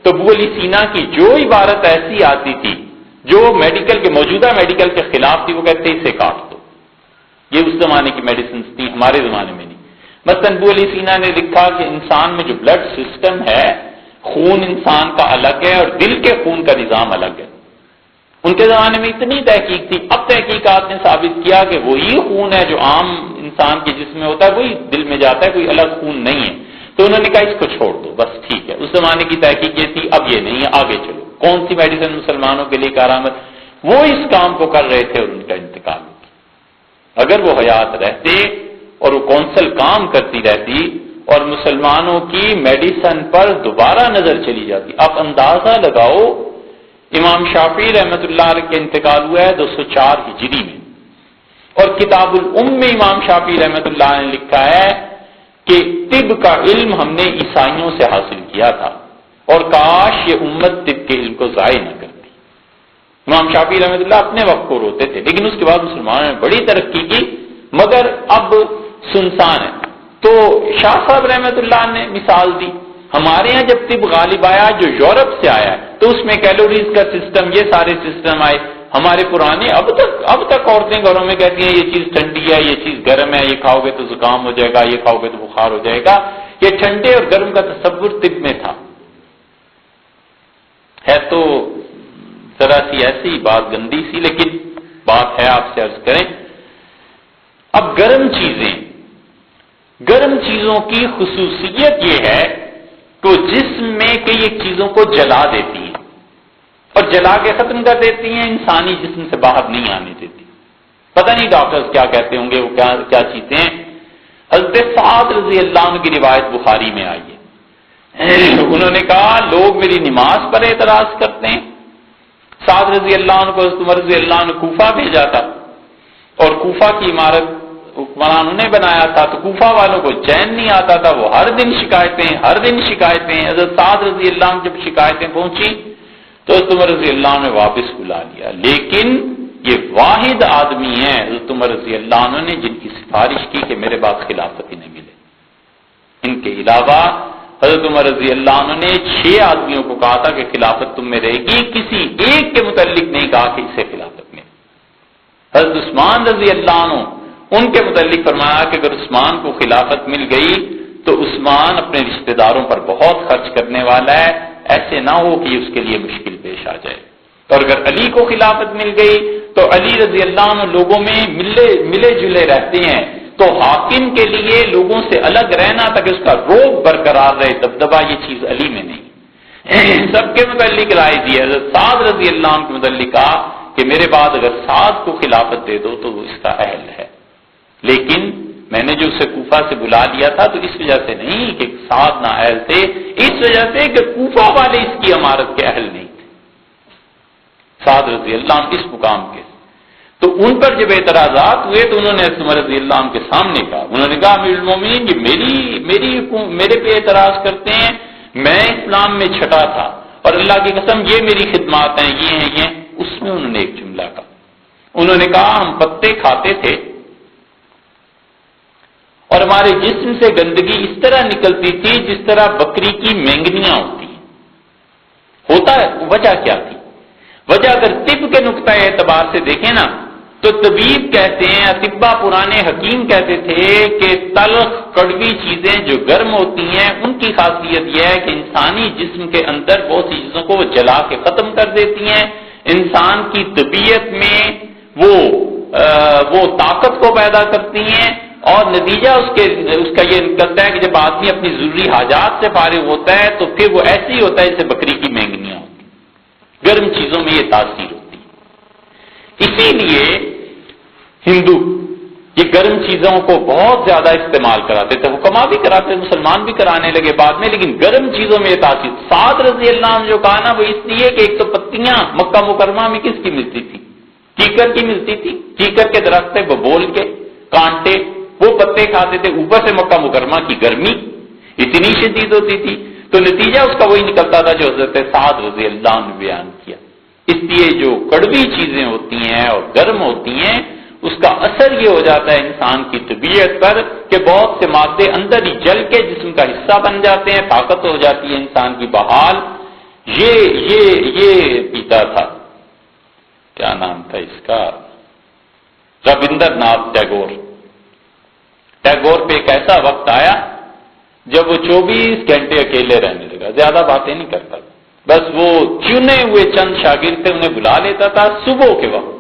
تو ابوعلی سینا کی جو عبارت ایسی آتی تھی جو میڈیکل کے، موجودہ میڈیکل کے خلاف تھی، وہ کہتے اسے کاٹ دو. یہ اس زمانے کی میڈیسنز تھیں، ہمارے زمانے میں نہیں. مثلا ابوعلی سینا نے لکھا کہ انسان میں جو بلڈ سسٹم ہے، خون انسان کا الگ ہے اور دل کے خون کا نظام الگ ہے. ان کے زمانے میں اتنی تحقیق تھی. اب تحقیقات نے ثابت کیا کہ وہی خون ہے جو عام انسان کے جسم میں ہوتا ہے، وہی دل میں جاتا ہے، کوئی الگ خون نہیں ہے. تو انہوں نے کہا اس کو چھوڑ دو، بس ٹھیک ہے. اس زمانے کی تحقیق یہ تھی، اب یہ نہیں ہے، آگے چلو. کون سی میڈیسن مسلمانوں کے لیے کارآمد؟ وہ اس کام کو کر رہے تھے اور ان کا انتقال ہو گیا. اگر وہ حیات رہتے اور وہ کونسل کام کرتی رہتی اور مسلمانوں کی میڈیسن پر دوبارہ نظر چلی جاتی. آپ اندازہ لگاؤ، امام شافعی رحمت اللہ علیہ کے انتقال ہوا ہے 204 ہجری میں، اور کتاب الام میں امام شافعی رحمت اللہ نے لکھا ہے کہ طب کا علم ہم نے عیسائیوں سے حاصل کیا تھا اور کاش یہ امت طب کے علم کو ضائع نہ کرتی. امام شافعی رحمت اللہ اپنے وقت کو روتے تھے، لیکن اس کے بعد مسلمانوں نے بڑی ترقی کی، مگر اب سنسان ہے. تو شاہ صاحب رحمت اللہ نے مثال دی، ہمارے ہاں جب طب غالب آیا جو یورپ سے آیا ہے تو اس میں کیلوریز کا سسٹم، یہ سارے سسٹم آئے. ہمارے پرانے اب تک عورتیں گھروں میں کہتی ہیں یہ چیز ٹھنڈی ہے، یہ چیز گرم ہے، یہ کھاؤ گے تو زکام ہو جائے گا، یہ کھاؤ گے تو بخار ہو جائے گا. یہ ٹھنڈے اور گرم کا تصور طب میں تھا. ہے تو ذرا سی ایسی بات گندی سی، لیکن بات ہے آپ سے عرض کریں. اب گرم چیزوں کی خصوصیت یہ ہے کہ جسم میں کئی ایک چیزوں کو جلا دیتی ہیں اور جلا کے ختم کر دیتی ہیں، انسانی جسم سے باہر نہیں آنے دیتی. پتہ نہیں ڈاکٹرز کیا کہتے ہوں گے، وہ کیا چیزیں ہیں. حضرت سعد رضی اللہ عنہ کی روایت بخاری میں آئی ہے. انہوں نے کہا لوگ میری نماز پر اعتراض کرتے ہیں. سعد رضی اللہ عنہ کو حضرت عمر رضی اللہ عنہ کوفہ بھیجا تھا اور کوفہ کی عمارت حکمران نے بنایا تھا، تو کوفہ والوں کو چین نہیں آتا تھا، وہ ہر دن شکایتیں. حضرت سعد رضی اللہ عنہ جب شکایتیں پہنچی تو حضرت عمر رضی اللہ عنہ نے واپس بلا لیا. لیکن یہ واحد آدمی ہیں حضرت عمر رضی اللہ عنہ نے جن کی سفارش کی کہ میرے بعد خلافت ہی نہیں ملے. ان کے علاوہ حضرت عمر رضی اللہ عنہ نے 6 آدمیوں کو کہا تھا کہ خلافت تم میں رہے گی، کسی ایک کے متعلق نہیں کہا کہ اسے خلافت میں. حضرت عثمان رضی اللہ عنہ ان کے متعلق فرمایا کہ اگر عثمان کو خلافت مل گئی تو عثمان اپنے رشتہ داروں پر بہت خرچ کرنے والا ہے ایسے نہ ہو کہ اس کے لیے مشکل پیش آ جائے. اور اگر علی کو خلافت مل گئی تو علی رضی اللہ عنہ لوگوں میں ملے جلے رہتے ہیں، تو حاکم کے لیے لوگوں سے الگ رہنا تاکہ اس کا روب برقرار رہے، دبدبا، یہ چیز علی میں نہیں. سب کے متعلق رائے دی. حضرت سعد رضی اللہ عنہ کے متعلق کہا کہ میرے بعد اگر سعد کو خلافت دے دو تو وہ اس کا اہل ہے، لیکن میں نے جو اسے کوفہ سے بلا لیا تھا تو اس وجہ سے نہیں کہ سعد نہ اہل تھے، اس وجہ سے کہ کوفہ والے اس کی امارت کے اہل نہیں تھے. سعد رضی اللہ عنہ اس مقام کے، تو ان پر جب اعتراضات ہوئے تو انہوں نے عمر رضی اللہ عنہ کے سامنے کہا، انہوں نے کہا امیر المومنین یہ میرے پہ اعتراض کرتے ہیں، میں اسلام میں چھٹا تھا اور اللہ کی قسم یہ میری خدمات ہیں، یہ ہیں یہ. اس میں انہوں نے ایک جملہ کہا، انہوں نے کہا ہم پتے کھاتے تھے اور ہمارے جسم سے گندگی اس طرح نکلتی تھی جس طرح بکری کی مینگنیاں ہوتی ہیں. ہوتا ہے وجہ کیا تھی؟ وجہ اگر طب کے نقطۂ اعتبار سے دیکھیں نا تو طبیب کہتے ہیں، اطباء پرانے حکیم کہتے تھے کہ تلخ کڑوی چیزیں جو گرم ہوتی ہیں ان کی خاصیت یہ ہے کہ انسانی جسم کے اندر بہت سی چیزوں کو وہ جلا کے ختم کر دیتی ہیں، انسان کی طبیعت میں وہ طاقت کو پیدا کرتی ہیں، اور نتیجہ اس کا یہ نکلتا ہے کہ جب آدمی اپنی ضروری حاجات سے فارغ ہوتا ہے تو پھر وہ ایسے ہی ہوتا ہے جیسے بکری کی مینگنیاں ہوتی. گرم چیزوں میں یہ تاثیر ہوتی ہے. اسی لیے ہندو یہ گرم چیزوں کو بہت زیادہ استعمال کراتے تھے، حکما بھی کراتے، مسلمان بھی کرانے لگے بعد میں، لیکن گرم چیزوں میں یہ تاثیر. سعد رضی اللہ عنہ جو کہا نا وہ اس لیے کہ ایک تو پتیاں مکہ مکرمہ میں کس کی ملتی تھی؟ کیکر کی ملتی تھی. کیکر کے درخت تھے، ببول کے کانٹے، وہ پتے کھاتے تھے. اوپر سے مکہ مکرمہ کی گرمی اتنی شدید ہوتی تھی تو نتیجہ اس کا وہی نکلتا تھا جو حضرت سعد رضی اللہ عنہ نے بیان کیا. اس لیے جو کڑوی چیزیں ہوتی ہیں اور گرم ہوتی ہیں اس کا اثر یہ ہو جاتا ہے انسان کی طبیعت پر کہ بہت سے مادے اندر ہی جل کے جسم کا حصہ بن جاتے ہیں، طاقت ہو جاتی ہے انسان کی بحال. یہ پیتا تھا، کیا نام تھا اس کا، رابندر ناتھ ٹیگور. ٹیگور پہ ایک ایسا وقت آیا جب وہ 24 گھنٹے اکیلے رہنے لگا، زیادہ باتیں نہیں کرتا، بس وہ چنے ہوئے چند شاگرد تھے انہیں بلا لیتا تھا صبح کے وقت.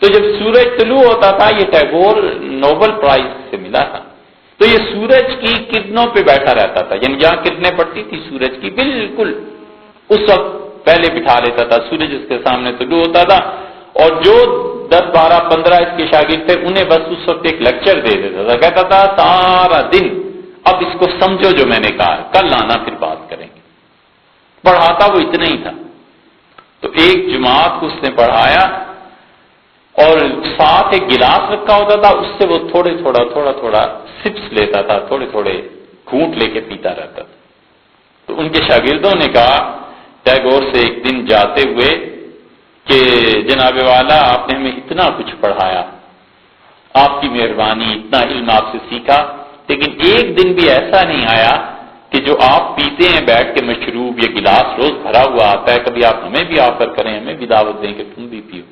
تو جب سورج طلوع ہوتا تھا، یہ ٹیگور نوبل پرائز سے ملا تھا، تو یہ سورج کی کرنوں پہ بیٹھا رہتا تھا، یعنی جہاں کرنیں پڑتی تھی سورج کی بالکل اس وقت پہلے بٹھا لیتا تھا. سورج اس کے سامنے طلوع ہوتا تھا اور جو 10 12 15 اس کے شاگرد تھے انہیں بس اس وقت ایک لیکچر دے دیتا تھا، کہتا تھا سارا دن اب اس کو سمجھو جو میں نے کہا، کل آنا پھر بات کریں گے. پڑھاتا وہ اتنا ہی تھا. تو ایک جماعت کو اس نے پڑھایا اور ساتھ ایک گلاس رکھا ہوتا تھا، اس سے وہ تھوڑا تھوڑا سپس لیتا تھا، تھوڑے تھوڑے گھونٹ لے کے پیتا رہتا تھا. تو ان کے شاگردوں نے کہا ٹیگور سے ایک دن جاتے ہوئے کہ جناب والا آپ نے ہمیں اتنا کچھ پڑھایا، آپ کی مہربانی، اتنا علم آپ سے سیکھا، لیکن ایک دن بھی ایسا نہیں آیا کہ جو آپ پیتے ہیں بیٹھ کے مشروب، یہ گلاس روز بھرا ہوا آتا ہے، کبھی آپ ہمیں بھی آفر کریں، ہمیں بھی دعوت دیں کہ تم بھی پیو.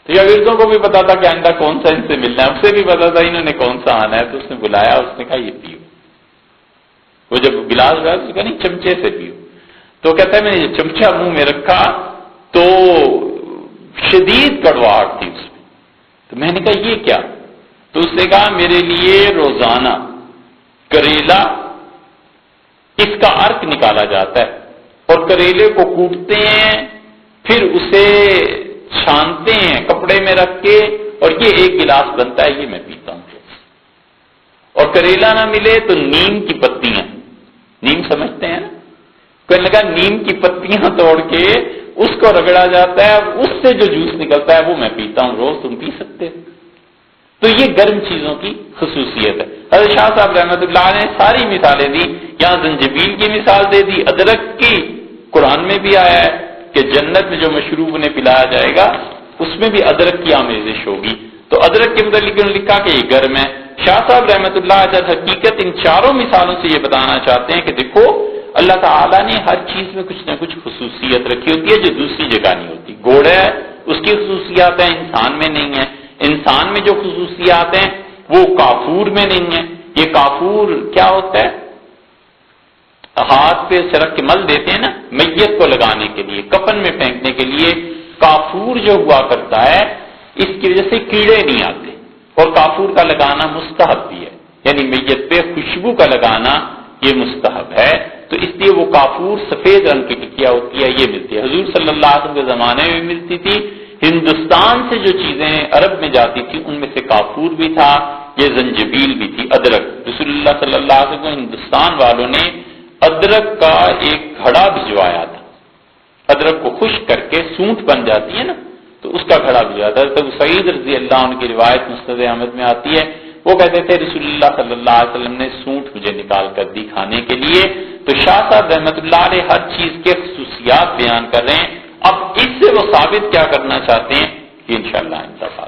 تو شاگردوں کو بھی پتا تھا کہ آئندہ کون سا ان سے ملنا ہے، اسے بھی پتا تھا انہوں نے کون سا آنا ہے، تو اس نے بلایا، اس نے کہا یہ پیو. وہ جب گلاس گیا تو کہا نہیں چمچے سے پیو. تو کہتا ہے میں نے یہ چمچہ منہ میں رکھا تو شدید کڑواہٹ تھی اس میں. تو میں نے کہا یہ کیا؟ تو اس نے کہا میرے لیے روزانہ کریلا اس کا ارک نکالا جاتا ہے اور کریلے کو کوٹتے ہیں، پھر اسے چھانتے ہیں کپڑے میں رکھ کے اور یہ ایک گلاس بنتا ہے، یہ میں پیتا ہوں. اور کریلا نہ ملے تو نیم کی پتیاں، نیم سمجھتے ہیں نا، کوئی لگا نیم کی پتیاں توڑ کے اس کو رگڑا جاتا ہے، اس سے جو جوس نکلتا ہے وہ میں پیتا ہوں. روز تم پی سکتے ہو. تو یہ گرم چیزوں کی خصوصیت ہے. حضرت شاہ صاحب رحمۃ اللہ نے ساری مثالیں دی، یہاں زنجبیل کی مثال دے دی، ادرک کی قرآن میں بھی آیا ہے کہ جنت میں جو مشروب انہیں پلایا جائے گا اس میں بھی ادرک کی آمیزش ہوگی. تو ادرک کے متعلق انہوں نے لکھا کہ یہ گرم ہے. شاہ صاحب رحمۃ اللہ علیہ حقیقت ان چاروں مثالوں سے یہ بتانا چاہتے ہیں کہ دیکھو اللہ تعالیٰ نے ہر چیز میں کچھ نہ کچھ خصوصیت رکھی ہوتی ہے جو دوسری جگہ نہیں ہوتی. گھوڑا ہے اس کی خصوصیات ہیں، انسان میں نہیں ہے. انسان میں جو خصوصیات ہیں وہ کافور میں نہیں ہے. یہ کافور کیا ہوتا ہے؟ ہاتھ پہ سرک کے مل دیتے ہیں نا میت کو لگانے کے لیے، کفن میں پھینکنے کے لیے، کافور جو ہوا کرتا ہے اس کی وجہ سے کیڑے نہیں آتے، اور کافور کا لگانا مستحب بھی ہے، یعنی میت پہ خوشبو کا لگانا یہ مستحب ہے، تو اس لیے وہ کافور سفید رنگ کی ٹکیا ہوتی ہے، یہ ملتی ہے، حضور صلی اللہ علیہ وسلم کے زمانے میں ملتی تھی، ہندوستان سے جو چیزیں عرب میں جاتی تھی ان میں سے کافور بھی تھا، یہ زنجبیل بھی تھی، ادرک، رسول اللہ صلی اللہ علیہ وسلم کو ہندوستان والوں نے ادرک کا ایک گھڑا بھجوایا تھا، ادرک کو خشک کر کے سونٹ بن جاتی ہے نا، تو اس کا گھڑا بھجوایا تھا، تو سعید رضی اللہ عنہ کی روایت مسند احمد میں آتی ہے، وہ کہتے تھے رسول اللہ صلی اللہ علیہ وسلم نے سونٹ مجھے نکال کر دی کھانے کے لیے، تو شاہ صاحب رحمۃ اللہ علیہ ہر چیز کے خصوصیات بیان کر رہے ہیں، اب اس سے وہ ثابت کیا کرنا چاہتے ہیں یہ انشاءاللہ انتہا